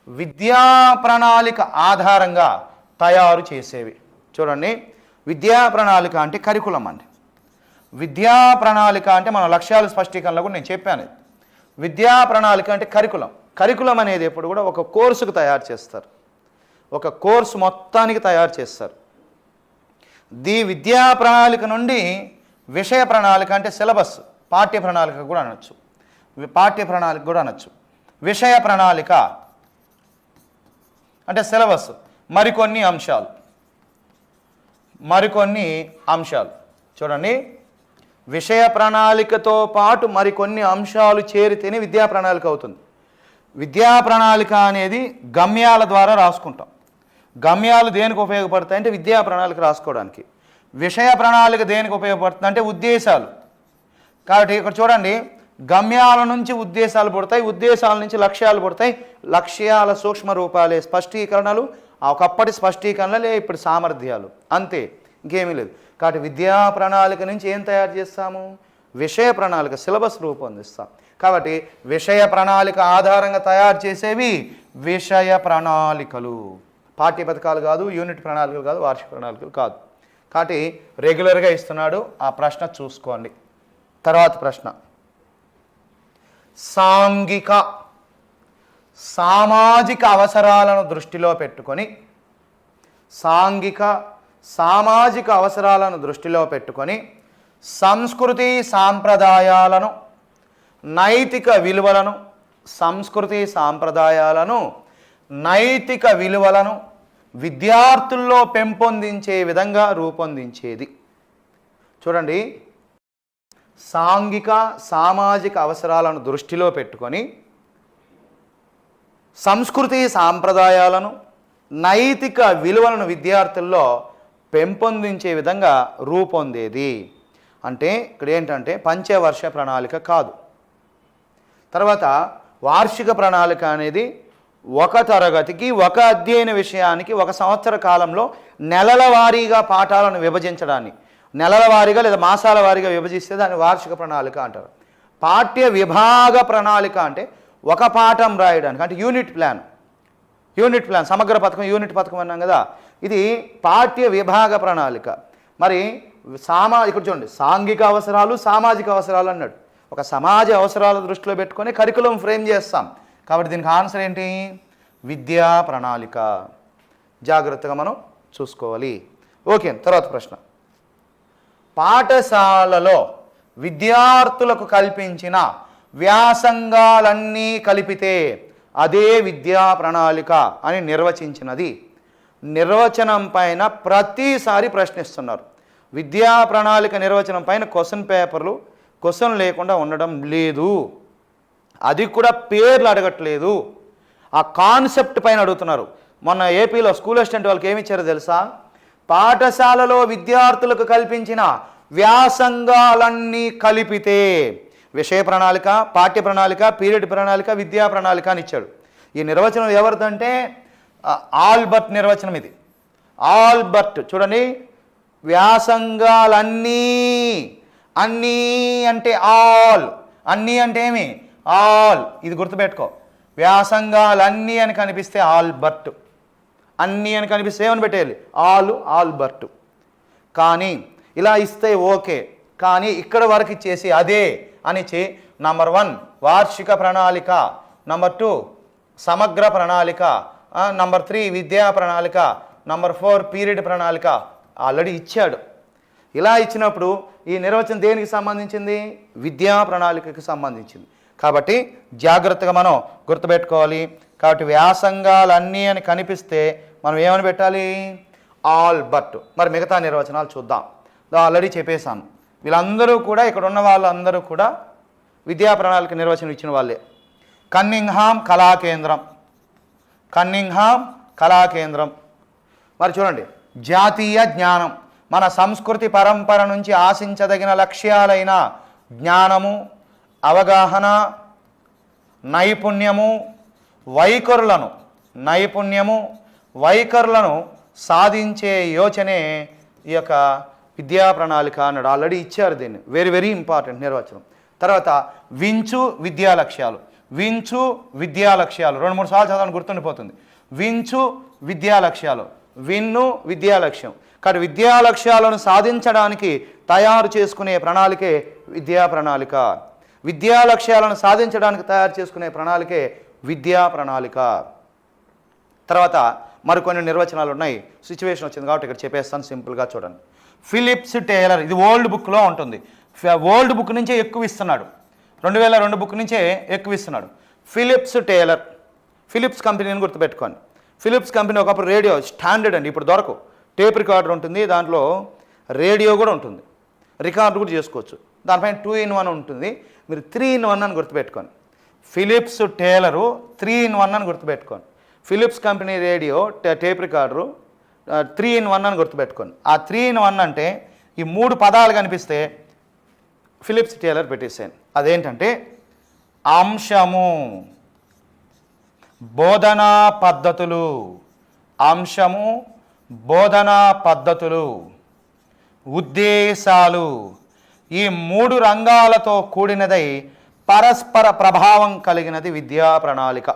విద్యా ప్రణాళిక ఆధారంగా తయారు చేసేవి. చూడండి, విద్యా ప్రణాళిక అంటే కరికులం అండి. విద్యా ప్రణాళిక అంటే మన లక్ష్యాల స్పష్టీకరణలో కూడా నేను చెప్పాను. విద్యా ప్రణాళిక అంటే కరికులం అనేది ఎప్పుడు కూడా ఒక కోర్సుకు తయారు చేస్తారు, ఒక కోర్సు మొత్తానికి తయారు చేస్తారు. విద్యా ప్రణాళిక నుండి విషయ ప్రణాళిక అంటే సిలబస్, పాఠ్య ప్రణాళిక కూడా అనొచ్చు, విషయ ప్రణాళిక అంటే సిలబస్, మరికొన్ని అంశాలు. చూడండి, విషయ ప్రణాళికతో పాటు మరికొన్ని అంశాలు చేరితేనే విద్యా ప్రణాళిక అవుతుంది. విద్యా ప్రణాళిక అనేది గమ్యాల ద్వారా రాసుకుంటాం. గమ్యాలు దేనికి ఉపయోగపడతాయి అంటే విద్యా ప్రణాళిక రాసుకోవడానికి. విషయ ప్రణాళిక దేనికి ఉపయోగపడుతుంది అంటే ఉద్దేశాలు. కాబట్టి ఇక్కడ చూడండి, గమ్యాల నుంచి ఉద్దేశాలు పుడతాయి, ఉద్దేశాల నుంచి లక్ష్యాలు పుడతాయి, లక్ష్యాల సూక్ష్మ రూపాలే స్పష్టీకరణలు, ఒకప్పటి స్పష్టీకరణలే ఇప్పుడు సామర్థ్యాలు, అంతే, ఇంకేమీ లేదు. కాబట్టి విద్యా ప్రణాళిక నుంచి ఏం తయారు చేస్తాము? విషయ ప్రణాళిక, సిలబస్ రూపొందిస్తాం. కాబట్టి విషయ ప్రణాళిక ఆధారంగా తయారు చేసేవి విషయ ప్రణాళికలు. పాఠ్య పథకాలు కాదు, యూనిట్ ప్రణాళికలు కాదు, వార్షిక ప్రణాళికలు కాదు. కాబట్టి రెగ్యులర్గా ఇస్తున్నాడు, ఆ ప్రశ్న చూసుకోండి. తర్వాత ప్రశ్న. సామాజిక అవసరాలను దృష్టిలో పెట్టుకొని సంస్కృతి సాంప్రదాయాలను, నైతిక విలువలను, సంస్కృతి సాంప్రదాయాలను నైతిక విలువలను విద్యార్థుల్లో పెంపొందించే విధంగా రూపొందించేది. చూడండి, సాంఘిక సామాజిక అవసరాలను దృష్టిలో పెట్టుకొని సంస్కృతి సాంప్రదాయాలను నైతిక విలువలను విద్యార్థుల్లో పెంపొందించే విధంగా రూపొందేది. అంటే ఇక్కడ ఏంటంటే పంచవర్ష ప్రణాళిక కాదు. తర్వాత వార్షిక ప్రణాళిక అనేది ఒక తరగతికి ఒక అధ్యయన విషయానికి ఒక సంవత్సర కాలంలో నెలల వారీగా పాఠాలను విభజించడాన్ని, నెలల వారీగా లేదా మాసాల వారీగా విభజిస్తే దాన్ని వార్షిక ప్రణాళిక అంటారు. పాఠ్య విభాగ ప్రణాళిక అంటే ఒక పాఠం రాయడానికి, అంటే యూనిట్ ప్లాన్ సమగ్ర పథకం యూనిట్ పథకం అన్నాం కదా, ఇది పాఠ్య విభాగ ప్రణాళిక. మరి ఇక్కడ చూడండి, సాంఘిక అవసరాలు సామాజిక అవసరాలు అన్నాడు. ఒక సమాజ అవసరాల దృష్టిలో పెట్టుకొని కరికులం ఫ్రేమ్ చేస్తాం. కాబట్టి దీనికి ఆన్సర్ ఏంటి? విద్యా ప్రణాళిక. జాగ్రత్తగా మనం చూసుకోవాలి. ఓకే, తర్వాత ప్రశ్న. పాఠశాలలో విద్యార్థులకు కల్పించిన వ్యాసంగాలన్నీ కలిపితే అదే విద్యా ప్రణాళిక అని నిర్వచించినది. నిర్వచనం పైన ప్రతిసారి ప్రశ్నిస్తున్నారు. విద్యా ప్రణాళిక నిర్వచనం పైన క్వశ్చన్ పేపర్లు క్వశ్చన్ లేకుండా ఉండడం లేదు. అది కూడా పేర్లు అడగట్లేదు, ఆ కాన్సెప్ట్ పైన అడుగుతున్నారు. మొన్న ఏపీలో స్కూల్ అసిస్టెంట్ వాళ్ళకి ఏమి ఇచ్చారో తెలుసా? పాఠశాలలో విద్యార్థులకు కల్పించిన వ్యాసంగాలన్నీ కలిపితే విషయ ప్రణాళిక, పాఠ్య ప్రణాళిక, పీరియడ్ ప్రణాళిక, విద్యా ప్రణాళిక అని ఇచ్చాడు. ఈ నిర్వచనం ఎవరిదంటే ఆల్బర్ట్ నిర్వచనం ఇది. ఆల్బర్ట్ చూడండి, వ్యాసంగాలన్నీ, అన్నీ అంటే ఆల్, అన్నీ అంటే ఏమి? ఆల్. ఇది గుర్తుపెట్టుకో. వ్యాసంగాలన్నీ అని కనిపిస్తే ఆల్బర్ట్, అన్నీ అని కనిపిస్తే ఏమని పెట్టేయాలి? ఆల్బర్ట్. కానీ ఇలా ఇస్తే ఓకే, కానీ ఇక్కడ వరకు ఇచ్చేసి అదే అనిచి నంబర్ 1 వార్షిక ప్రణాళిక, నంబర్ 2 సమగ్ర ప్రణాళిక, నంబర్ 3 విద్యా ప్రణాళిక, నంబర్ 4 పీరియడ్ ప్రణాళిక ఆల్రెడీ ఇచ్చాడు. ఇలా ఇచ్చినప్పుడు ఈ నిర్వచనం దేనికి సంబంధించింది? విద్యా ప్రణాళికకి సంబంధించింది. కాబట్టి జాగ్రత్తగా మనం గుర్తుపెట్టుకోవాలి. కాబట్టి వ్యాసంగాలన్నీ అని కనిపిస్తే మనం ఏమని పెట్టాలి? ఆల్బర్ట్. మరి మిగతా నిర్వచనాలు చూద్దాం. ఆల్రెడీ చెప్పేశాను. వీళ్ళందరూ కూడా, ఇక్కడ ఉన్న వాళ్ళందరూ కూడా విద్యా ప్రణాళిక నిర్వచనం ఇచ్చిన వాళ్ళే. కన్నింగ్హామ్ కళాకేంద్రం. మరి చూడండి, జాతీయ జ్ఞానం, మన సంస్కృతి పరంపర నుంచి ఆశించదగిన లక్ష్యాలైన జ్ఞానము, అవగాహన, నైపుణ్యము, వైఖరులను సాధించే యోచనే ఈ యొక్క విద్యా ప్రణాళిక అన్నాడు. ఆల్రెడీ ఇచ్చారు దీన్ని. వెరీ వెరీ ఇంపార్టెంట్ నిర్వచనం. తర్వాత వించు విద్యా లక్ష్యాలు 2-3 సార్లు చదవని గుర్తుండిపోతుంది. వించు విద్యా లక్ష్యాలు, విన్ను విద్యా లక్ష్యం. కాబట్టి విద్యా లక్ష్యాలను సాధించడానికి తయారు చేసుకునే ప్రణాళికే విద్యా ప్రణాళిక. విద్యా లక్ష్యాలను సాధించడానికి తయారు చేసుకునే ప్రణాళికే విద్యా ప్రణాళిక. తర్వాత మరికొన్ని నిర్వచనాలు ఉన్నాయి. సిచ్యువేషన్ వచ్చింది కాబట్టి ఇక్కడ చెప్పేస్తాను, సింపుల్గా చూడండి. ఫిలిప్స్ టేలర్, ఇది ఓల్డ్ బుక్లో ఉంటుంది. ఓల్డ్ బుక్ నుంచే ఎక్కువ ఇస్తున్నాడు, 2002 బుక్ నుంచే ఎక్కువ ఇస్తున్నాడు. ఫిలిప్స్ టేలర్, ఫిలిప్స్ కంపెనీని గుర్తుపెట్టుకోండి. ఫిలిప్స్ కంపెనీ ఒకప్పుడు రేడియో స్టాండర్డ్ అండి, ఇప్పుడు దొరకవు. టేప్ రికార్డర్ ఉంటుంది, దాంట్లో రేడియో కూడా ఉంటుంది, రికార్డు కూడా చేసుకోవచ్చు. దానిపైన 2-in-1 ఉంటుంది. మీరు 3-in-1 అని గుర్తుపెట్టుకోండి. ఫిలిప్స్ టేలరు 3-in-1 అని గుర్తుపెట్టుకోండి. Philips company radio, tape recorder 3-in-1 అని గుర్తుపెట్టుకోండి. ఆ 3-in-1 అంటే ఈ 3 పదాలు కనిపిస్తే ఫిలిప్స్ టేలర్ పెట్టేసాను. అదేంటంటే అంశము, బోధనా పద్ధతులు, ఉద్దేశాలు, ఈ 3 రంగాలతో కూడినదై పరస్పర ప్రభావం కలిగినది విద్యా ప్రణాళిక.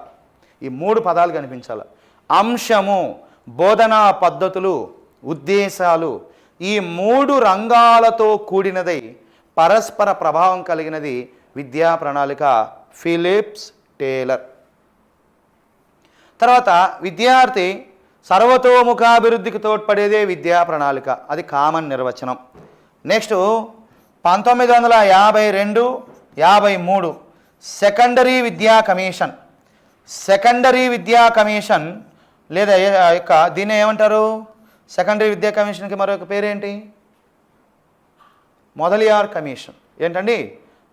ఈ 3 పదాలు కనిపించాలి. అంశము, బోధనా పద్ధతులు, ఉద్దేశాలు, ఈ 3 రంగాలతో కూడినదై పరస్పర ప్రభావం కలిగినది విద్యా ప్రణాళిక, ఫిలిప్స్ టేలర్. తర్వాత విద్యార్థి సర్వతోముఖాభివృద్ధికి తోడ్పడేదే విద్యా ప్రణాళిక, అది కామన్ నిర్వచనం. నెక్స్ట్ 1952-53 సెకండరీ విద్యా కమిషన్. సెకండరీ విద్యా కమిషన్ లేదా యొక్క దీన్ని ఏమంటారు? సెకండరీ విద్యా కమిషన్కి మరొక పేరేంటి? మొదలియార్ కమిషన్. ఏంటండి?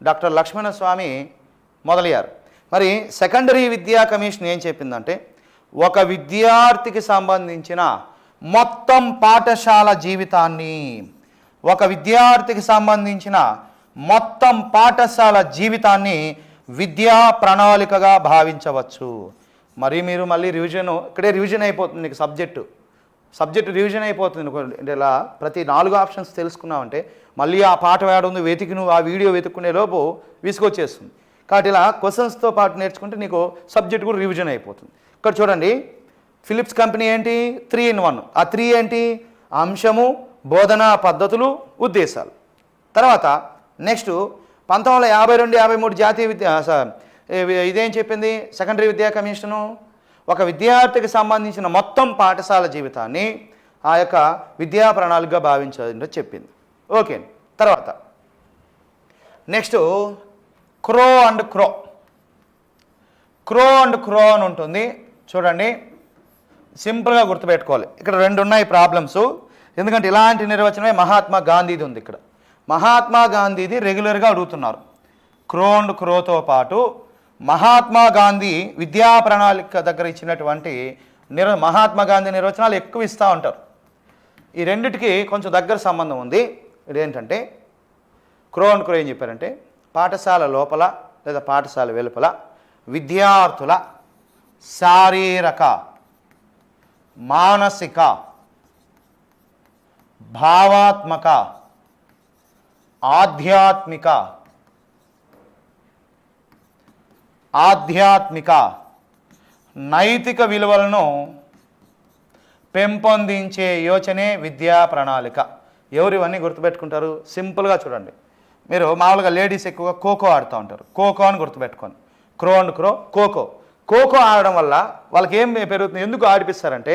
డాక్టర్ లక్ష్మణస్వామి మొదలియార్. మరి సెకండరీ విద్యా కమిషన్ ఏం చెప్పిందంటే, ఒక విద్యార్థికి సంబంధించిన మొత్తం పాఠశాల జీవితాన్ని, ఒక విద్యార్థికి సంబంధించిన మొత్తం పాఠశాల జీవితాన్ని విద్యా ప్రణాళికగా భావించవచ్చు. మరి మీరు మళ్ళీ ఇక్కడే రివిజన్ అయిపోతుంది నీకు సబ్జెక్టు రివిజన్ అయిపోతుంది. ఇలా ప్రతి 4 ఆప్షన్స్ తెలుసుకున్నావంటే మళ్ళీ ఆ పాట వేడుంది వెతికి నువ్వు ఆ వీడియో వెతుక్కునే లోపు విసుగొచ్చేస్తుంది. కాబట్టి ఇలా క్వశ్చన్స్తో పాటు నేర్చుకుంటే నీకు సబ్జెక్ట్ కూడా రివిజన్ అయిపోతుంది. ఇక్కడ చూడండి, ఫిలిప్స్ కంపెనీ ఏంటి? 3 in 1. ఆ 3 ఏంటి? అంశము, బోధనా పద్ధతులు, ఉద్దేశాలు. తర్వాత నెక్స్ట్ 1952-53 జాతీయ ఇదేం చెప్పింది? సెకండరీ విద్యా కమిషను ఒక విద్యార్థికి సంబంధించిన మొత్తం పాఠశాల జీవితాన్ని ఆ యొక్క విద్యా ప్రణాళికగా భావించాలని చెప్పింది. ఓకే. తర్వాత next crow and crow. Crow and crow అని ఉంటుంది. చూడండి, సింపుల్గా గుర్తుపెట్టుకోవాలి. ఇక్కడ 2 ఉన్నాయి ప్రాబ్లమ్స్. ఎందుకంటే ఇలాంటి నిర్వచనమే మహాత్మా గాంధీది ఉంది. ఇక్కడ మహాత్మా గాంధీది రెగ్యులర్గా అడుగుతున్నారు. క్రో అండ్ క్రోతో పాటు మహాత్మా గాంధీ విద్యా ప్రణాళిక దగ్గర ఇచ్చినటువంటి మహాత్మా గాంధీ నిర్వచనాలు ఎక్కువ ఇస్తూ ఉంటారు. ఈ రెండిటికి కొంచెం దగ్గర సంబంధం ఉంది. ఇదేంటంటే క్రో అండ్ క్రో ఏం చెప్పారంటే, పాఠశాల లోపల లేదా పాఠశాల వెలుపల విద్యార్థుల శారీరక, మానసిక, భావాత్మక, ఆధ్యాత్మిక, నైతిక విలువలను పెంపొందించే యోచనే విద్యా ప్రణాళిక. ఎవరు ఇవన్నీ గుర్తుపెట్టుకుంటారు? సింపుల్గా చూడండి, మీరు మామూలుగా లేడీస్ ఎక్కువగా ఖోఖో ఆడుతూ ఉంటారు. ఖోఖో అని గుర్తుపెట్టుకోండి. క్రో అండ్ క్రో, ఖోఖో. ఖోఖో ఆడడం వల్ల వాళ్ళకి ఏం పెరుగుతుంది? ఎందుకు ఆడిపిస్తారంటే,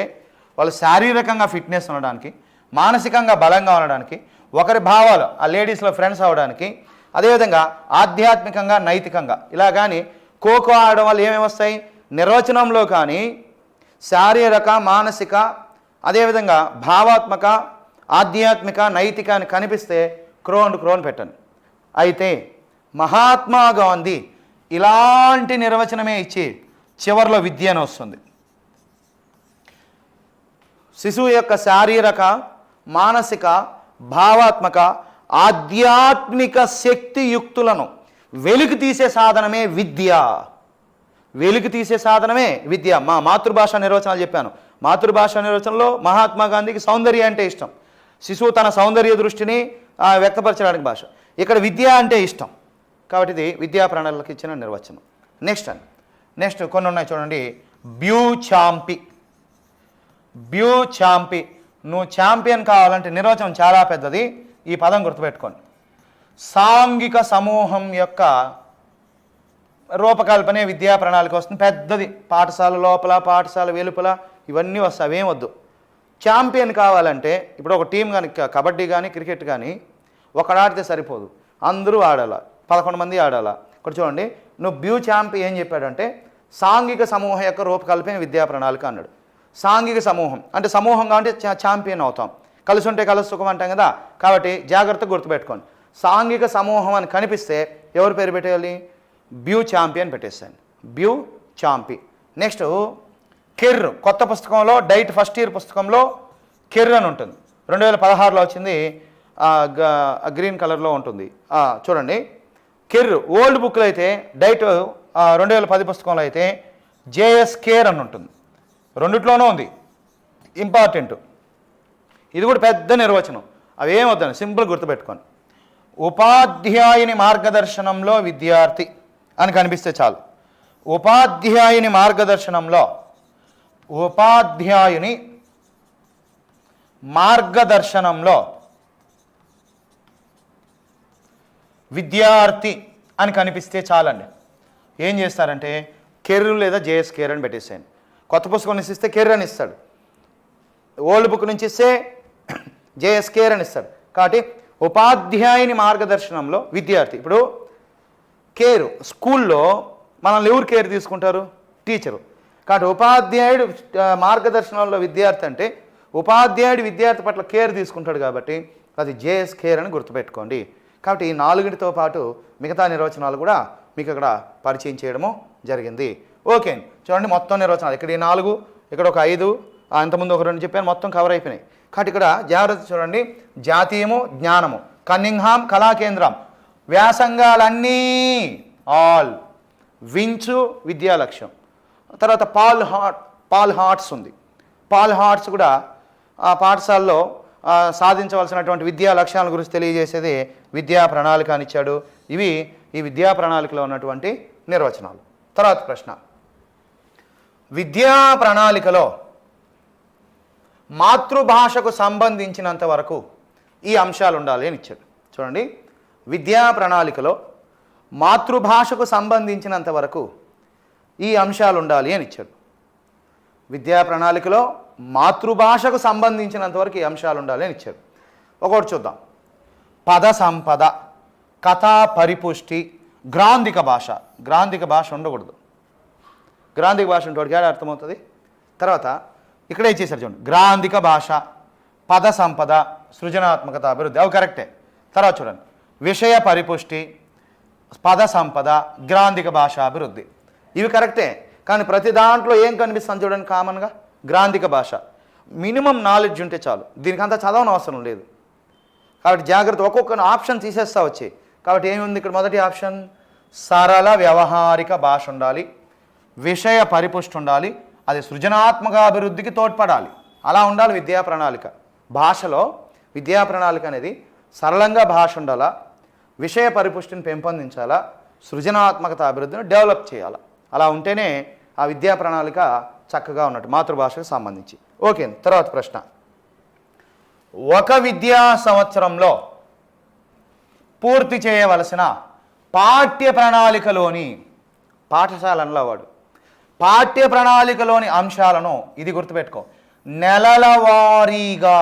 వాళ్ళు శారీరకంగా ఫిట్నెస్ ఉండడానికి, మానసికంగా బలంగా ఉండడానికి, ఒకరి భావాలు ఆ లేడీస్లో ఫ్రెండ్స్ అవ్వడానికి, అదేవిధంగా ఆధ్యాత్మికంగా, నైతికంగా ఇలా. కానీ ఖోఖో ఆడడం వల్ల ఏమేమి వస్తాయి? నిర్వచనంలో కానీ శారీరక, మానసిక, అదేవిధంగా భావాత్మక, ఆధ్యాత్మిక, నైతిక అని కనిపిస్తే క్రో అండ్ క్రో అని పెట్టండి. అయితే మహాత్మా గాంధీ ఇలాంటి నిర్వచనమే ఇచ్చి చివరిలో విద్య అని వస్తుంది. శిశువు యొక్క శారీరక, మానసిక, భావాత్మక, ఆధ్యాత్మిక శక్తియుక్తులను వెలికి తీసే సాధనమే విద్య. వెలికి తీసే సాధనమే విద్య. మా మాతృభాష నిర్వచనాలు చెప్పాను. మాతృభాష నిర్వచనంలో మహాత్మా గాంధీకి సౌందర్యం అంటే ఇష్టం. శిశువు తన సౌందర్య దృష్టిని వ్యక్తపరచడానికి భాష. ఇక్కడ విద్య అంటే ఇష్టం. కాబట్టి ఇది విద్యా ప్రణాళికకి ఇచ్చిన నిర్వచనం. నెక్స్ట్ కొన్ని ఉన్నాయి చూడండి. బ్యూచాంపి. నువ్వు ఛాంపియన్ కావాలంటే నిర్వచనం చాలా పెద్దది. ఈ పదం గుర్తుపెట్టుకోండి. సాంఘిక సమూహం యొక్క రూపకల్పనే విద్యా ప్రణాళిక వస్తుంది. పెద్దది. పాఠశాల లోపల, పాఠశాల వెలుపల ఇవన్నీ వస్తాయి. అవేం వద్దు. ఛాంపియన్ కావాలంటే ఇప్పుడు ఒక టీం కానీ, కబడ్డీ కానీ, క్రికెట్ కానీ ఒకడు ఆడితే సరిపోదు, అందరూ ఆడాలా, 11 మంది ఆడాలా. ఇక్కడ చూడండి, నువ్వు ఛాంపి ఏం చెప్పాడంటే సాంఘిక సమూహం యొక్క రూపకల్పన విద్యా ప్రణాళిక అన్నాడు. సాంఘిక సమూహం అంటే సమూహంగా అంటే ఛాంపియన్ అవుతాం. కలిసి ఉంటే కలిసి సుఖం అంటాం కదా. కాబట్టి జాగ్రత్తగా గుర్తుపెట్టుకోండి. సాంఘిక సమూహం అని కనిపిస్తే ఎవరు పేరు పెట్టేయాలి? ఛాంపియన్ పెట్టేస్తాను. ఛాంపి. నెక్స్ట్ కెర్ర్. కొత్త పుస్తకంలో డైట్ ఫస్ట్ ఇయర్ పుస్తకంలో కెర్ర్ అని ఉంటుంది. 2016లో వచ్చింది. గ్రీన్ కలర్లో ఉంటుంది. చూడండి, కెర్ర్. ఓల్డ్ బుక్లో అయితే డైట్ 2010 పుస్తకంలో అయితే జేఎస్ కేర్ అని ఉంటుంది. రెండిట్లోనూ ఉంది. ఇంపార్టెంట్. ఇది కూడా పెద్ద నిర్వచనం. అవేం వద్దని సింపుల్ గుర్తుపెట్టుకోండి. ఉపాధ్యాయుని మార్గదర్శనంలో విద్యార్థి అని కనిపిస్తే చాలు. ఉపాధ్యాయుని మార్గదర్శనంలో విద్యార్థి అని కనిపిస్తే చాలండి. ఏం చేస్తారంటే కెర్ర్ లేదా జేఎస్ కేర్ అని పెట్టేసేయండి. కొత్త పుస్తకం ఇస్తే కెర్ర్ అని ఇస్తాడు. ఓల్డ్ బుక్ నుంచి ఇస్తే జేఎస్ కేర్ అని ఇస్తాడు. కాబట్టి ఉపాధ్యాయుని మార్గదర్శనంలో విద్యార్థి. ఇప్పుడు కేర్ స్కూల్లో మనల్ని ఎవరు కేర్ తీసుకుంటారు? టీచరు. కాబట్టి ఉపాధ్యాయుడు మార్గదర్శనంలో విద్యార్థి అంటే ఉపాధ్యాయుడు విద్యార్థి పట్ల కేర్ తీసుకుంటాడు కాబట్టి అది జేఎస్ కేర్ అని గుర్తుపెట్టుకోండి. కాబట్టి ఈ 4తో పాటు మిగతా నిర్వచనాలు కూడా మీకు ఇక్కడ పరిచయం చేయడము జరిగింది. ఓకే, చూడండి మొత్తం నిర్వచనాలు ఇక్కడ ఈ 4, ఇక్కడ ఒక 5, అంతకుముందు ఒక 2 చెప్పాను, మొత్తం కవర్ అయిపోయినాయి. కాబట్టి ఇక్కడ జాగ్రత్త చూడండి. జాతీయము జ్ఞానము, కన్నింగ్హామ్ కళా కేంద్రం, వ్యాసంగాలన్నీ ఆల్, వించు విద్యా లక్ష్యం. తర్వాత పాల్ హార్ట్స్ ఉంది. పాల్ హార్ట్స్ కూడా ఆ పాఠశాలలో సాధించవలసినటువంటి విద్యా లక్ష్యాల గురించి తెలియజేసేది విద్యా ప్రణాళిక అని ఇచ్చాడు. ఇవి ఈ విద్యా ప్రణాళికలో ఉన్నటువంటి నిర్వచనాలు. తర్వాత ప్రశ్న, విద్యా ప్రణాళికలో మాతృభాషకు సంబంధించినంత వరకు ఈ అంశాలు ఉండాలి అని ఇచ్చాడు. చూడండి, విద్యా ప్రణాళికలో మాతృభాషకు సంబంధించినంత వరకు ఈ అంశాలు ఉండాలి అని ఇచ్చాడు. విద్యా ప్రణాళికలో మాతృభాషకు సంబంధించినంత వరకు ఈ అంశాలు ఉండాలి అని ఇచ్చాడు. ఒకటి చూద్దాం. పద సంపద, కథా పరిపుష్టి, గ్రాంధిక భాష. గ్రాంధిక భాష ఉండకూడదు. గ్రాంధిక భాష ఉంటే వాడికి అర్థమవుతుంది. తర్వాత ఇక్కడే ఇచ్చేసారు చూడండి, గ్రాంధిక భాష, పద సంపద, సృజనాత్మకత, అభివృద్ధి, అవి కరెక్టే. తర్వాత చూడండి, విషయ పరిపుష్టి, పద సంపద, గ్రాంధిక భాష అభివృద్ధి, ఇవి కరెక్టే. కానీ ప్రతి దాంట్లో ఏం కనిపిస్తుంది చూడండి, కామన్గా గ్రాంధిక భాష. మినిమం నాలెడ్జ్ ఉంటే చాలు, దీనికి అంతా చదవని అవసరం లేదు. కాబట్టి జాగ్రత్త, ఒక్కొక్క ఆప్షన్ తీసేస్తా వచ్చి. కాబట్టి ఏముంది ఇక్కడ? మొదటి ఆప్షన్ సరళ వ్యవహారిక భాష ఉండాలి, విషయ పరిపుష్టి ఉండాలి, అది సృజనాత్మక అభివృద్ధికి తోడ్పడాలి. అలా ఉండాలి విద్యా ప్రణాళిక. భాషలో విద్యా ప్రణాళిక అనేది సరళంగా భాష ఉండాలా, విషయ పరిపుష్టిని పెంపొందించాలా, సృజనాత్మకత అభివృద్ధిని డెవలప్ చేయాలా. అలా ఉంటేనే ఆ విద్యా ప్రణాళిక చక్కగా ఉన్నట్టు మాతృభాషకు సంబంధించి. ఓకే, తర్వాత ప్రశ్న, ఒక విద్యా సంవత్సరంలో పూర్తి చేయవలసిన పాఠ్య ప్రణాళికలోని, పాఠశాలలో వాడు పాఠ్య ప్రణాళికలోని అంశాలను, ఇది గుర్తుపెట్టుకో, నెలల వారీగా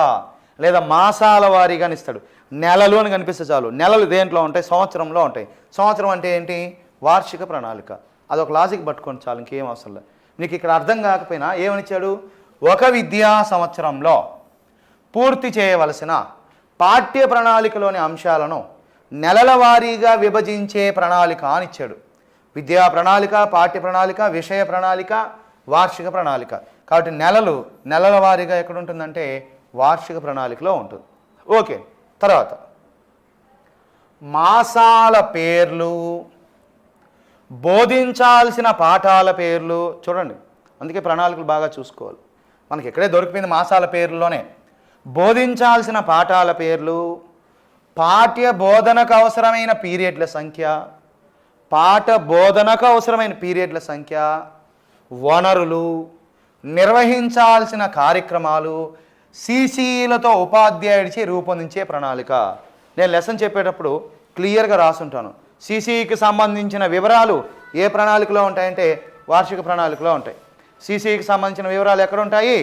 లేదా మాసాల వారీగా ఇస్తాడు. నెలలు అని కనిపిస్తే చాలు. నెలలు దేంట్లో ఉంటాయి? సంవత్సరంలో ఉంటాయి. సంవత్సరం అంటే ఏంటి? వార్షిక ప్రణాళిక. అదొక లాజిక్ పట్టుకోండి చాలు, ఇంకేం అవసరం లేదు. నీకు ఇక్కడ అర్థం కాకపోయినా ఏమనిచ్చాడు? ఒక విద్యా సంవత్సరంలో పూర్తి చేయవలసిన పాఠ్య ప్రణాళికలోని అంశాలను నెలల వారీగా విభజించే ప్రణాళిక అని ఇచ్చాడు. విద్యా ప్రణాళిక, పాఠ్య ప్రణాళిక, విషయ ప్రణాళిక, వార్షిక ప్రణాళిక. కాబట్టి నెలల వారీగా ఎక్కడ ఉంటుందంటే వార్షిక ప్రణాళికలో ఉంటుంది. ఓకే, తర్వాత మాసాల పేర్లు, బోధించాల్సిన పాఠాల పేర్లు. చూడండి, అందుకే ప్రణాళికలు బాగా చూసుకోవాలి. మనకి ఎక్కడే దొరికిపోయింది మాసాల పేర్లలోనే. బోధించాల్సిన పాఠాల పేర్లు, పాఠ్య బోధనకు అవసరమైన పీరియడ్ల సంఖ్య, పాఠ బోధనకు అవసరమైన పీరియడ్ల సంఖ్య, వనరులు, నిర్వహించాల్సిన కార్యక్రమాలు, సీసీలతో ఉపాధ్యాయుడిచే రూపొందించే ప్రణాళిక. నేను లెసన్ చెప్పేటప్పుడు క్లియర్గా రాసుంటాను. సీసీకి సంబంధించిన వివరాలు ఏ ప్రణాళికలో ఉంటాయంటే వార్షిక ప్రణాళికలో ఉంటాయి. సీసీకి సంబంధించిన వివరాలు ఎక్కడ ఉంటాయి?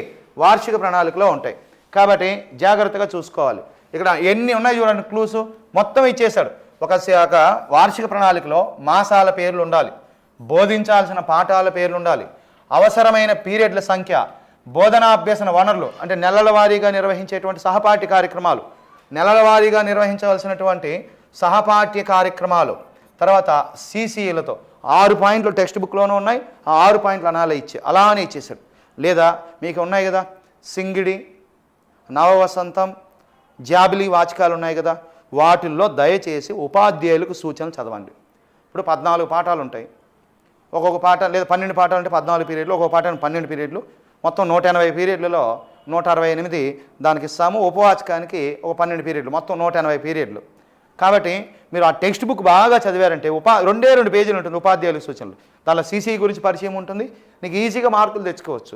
వార్షిక ప్రణాళికలో ఉంటాయి. కాబట్టి జాగ్రత్తగా చూసుకోవాలి. ఇక్కడ ఎన్ని ఉన్నాయి చూడండి, క్లూస్ మొత్తం ఇచ్చేశాడు. ఒక వార్షిక ప్రణాళికలో మాసాల పేర్లు ఉండాలి, బోధించాల్సిన పాఠాల పేర్లు ఉండాలి, అవసరమైన పీరియడ్ల సంఖ్య, బోధనా అభ్యసన వనరులు అంటే నెలల వారీగా నిర్వహించేటువంటి సహపాఠ్య కార్యక్రమాలు, నెలల వారీగా నిర్వహించవలసినటువంటి సహపాఠ్య కార్యక్రమాలు, తర్వాత సీసీలతో 6 పాయింట్లు టెక్స్ట్ బుక్లోనూ ఉన్నాయి. ఆ 6 పాయింట్లు అలానే ఇచ్చేసాడు. లేదా మీకు ఉన్నాయి కదా సింగిడి, నవవసంతం, జాబిలీ వాచకాలు ఉన్నాయి కదా, వాటిల్లో దయచేసి ఉపాధ్యాయులకు సూచనలు చదవండి. ఇప్పుడు 14 పాఠాలు ఉంటాయి. ఒక్కొక్క పాఠం లేదా 12 పాఠాలు అంటే 14 పీరియడ్లు, ఒక్కొక్క పాఠం 12 పీరియడ్లు, మొత్తం 180 పీరియడ్లలో 168 దానికి ఇస్తాము. ఉపవాచకానికి ఒక 12 పీరియడ్లు, మొత్తం 180 పీరియడ్లు. కాబట్టి మీరు ఆ టెక్స్ట్ బుక్ బాగా చదివారంటే 2 పేజీలు ఉంటుంది ఉపాధ్యాయులకు సూచనలు. దానిలో సీసీ గురించి పరిచయం ఉంటుంది, నీకు ఈజీగా మార్కులు తెచ్చుకోవచ్చు.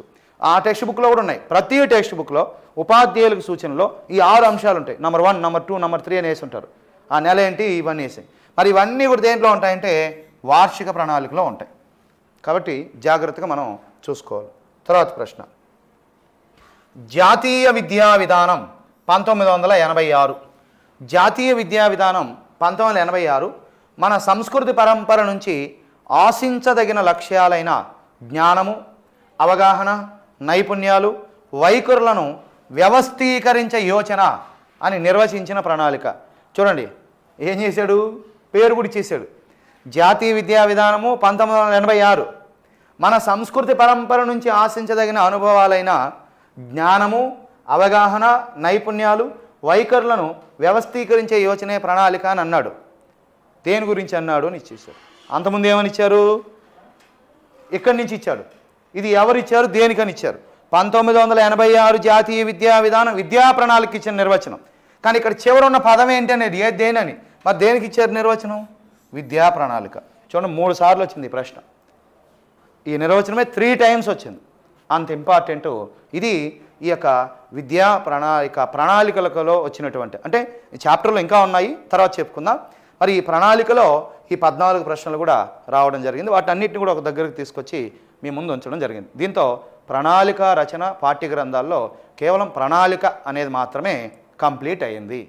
ఆ టెక్స్ట్ బుక్లో కూడా ఉన్నాయి. ప్రతి టెక్స్ట్ బుక్లో ఉపాధ్యాయులకు సూచనలో ఈ 6 అంశాలు ఉంటాయి. నెంబర్ 1, నెంబర్ 2, నెంబర్ 3 అని వేసి ఉంటారు. ఆ నెల ఏంటి ఇవన్నీ వేసి. మరి ఇవన్నీ కూడా దేంట్లో ఉంటాయంటే వార్షిక ప్రణాళికలో ఉంటాయి. కాబట్టి జాగ్రత్తగా మనం చూసుకోవాలి. తర్వాత ప్రశ్న, జాతీయ విద్యా విధానం 1986. జాతీయ విద్యా విధానం 1986 మన సంస్కృతి పరంపర నుంచి ఆశించదగిన లక్ష్యాలైన జ్ఞానము, అవగాహన, నైపుణ్యాలు, వైఖరులను వ్యవస్థీకరించే యోచన అని నిర్వచించిన ప్రణాళిక. చూడండి ఏం చేశాడు, పేరు కూడా చేశాడు. జాతీయ విద్యా విధానము 1986 మన సంస్కృతి పరంపర నుంచి ఆశించదగిన అనుభవాలైన జ్ఞానము, అవగాహన, నైపుణ్యాలు, వైఖరులను వ్యవస్థీకరించే యోచనే ప్రణాళిక అని అన్నాడు. దేని గురించి అన్నాడు అని ఇచ్చేశాడు. అంతకుముందు ఏమని ఇచ్చారు, ఇక్కడి నుంచి ఇచ్చాడు. ఇది ఎవరు ఇచ్చారు, దేనికని ఇచ్చారు? 1986 జాతీయ విద్యా విధానం విద్యా ప్రణాళిక ఇచ్చిన నిర్వచనం. కానీ ఇక్కడ చివరున్న పదం ఏంటి అనేది దేనని, మరి దేనికి ఇచ్చారు నిర్వచనం? విద్యా ప్రణాళిక. చూడండి 3 సార్లు వచ్చింది ఈ ప్రశ్న. ఈ నిర్వచనమే 3 టైమ్స్ వచ్చింది. అంత ఇంపార్టెంట్ ఇది. ఈ యొక్క విద్యా ప్రణాళికలలో వచ్చినటువంటి, అంటే ఈ చాప్టర్లో ఇంకా ఉన్నాయి, తర్వాత చెప్పుకుందాం. మరి ఈ ప్రణాళికలో ఈ 14 ప్రశ్నలు కూడా రావడం జరిగింది. వాటి అన్నింటిని కూడా ఒక దగ్గరకు తీసుకొచ్చి మీ ముందు ఉంచడం జరిగింది. దీంతో ప్రణాళిక రచన పాఠ్య గ్రంథాల్లో కేవలం ప్రణాళిక అనేది మాత్రమే కంప్లీట్ అయ్యింది.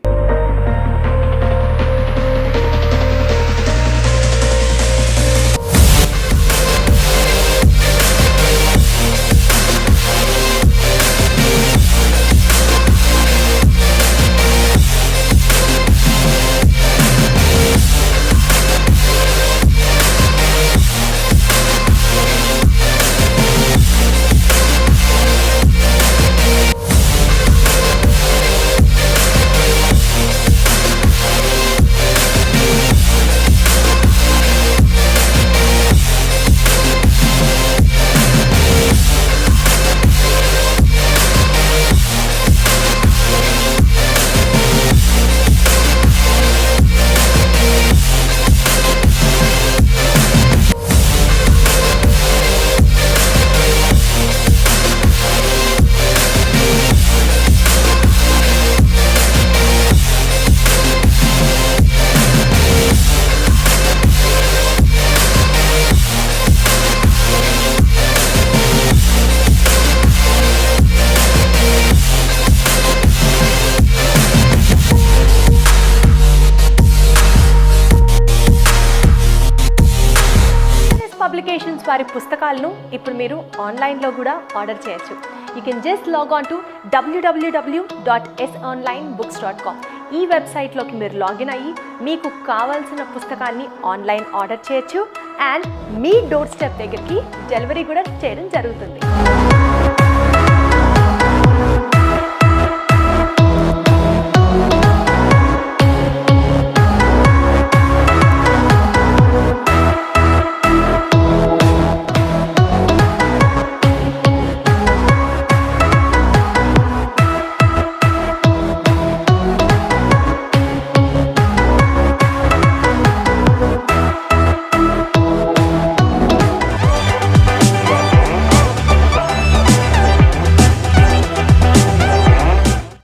పబ్లికేషన్స్ వారి పుస్తకాలను ఇప్పుడు మీరు ఆన్లైన్లో కూడా ఆర్డర్ చేయొచ్చు. You can just log on to www.sonlinebooks.com. ఈ వెబ్సైట్లోకి మీరు లాగిన్ అయ్యి మీకు కావాల్సిన పుస్తకాన్ని ఆన్లైన్ ఆర్డర్ చేయొచ్చు. అండ్ మీ డోర్ స్టెప్ దగ్గరికి డెలివరీ కూడా చేయడం జరుగుతుంది.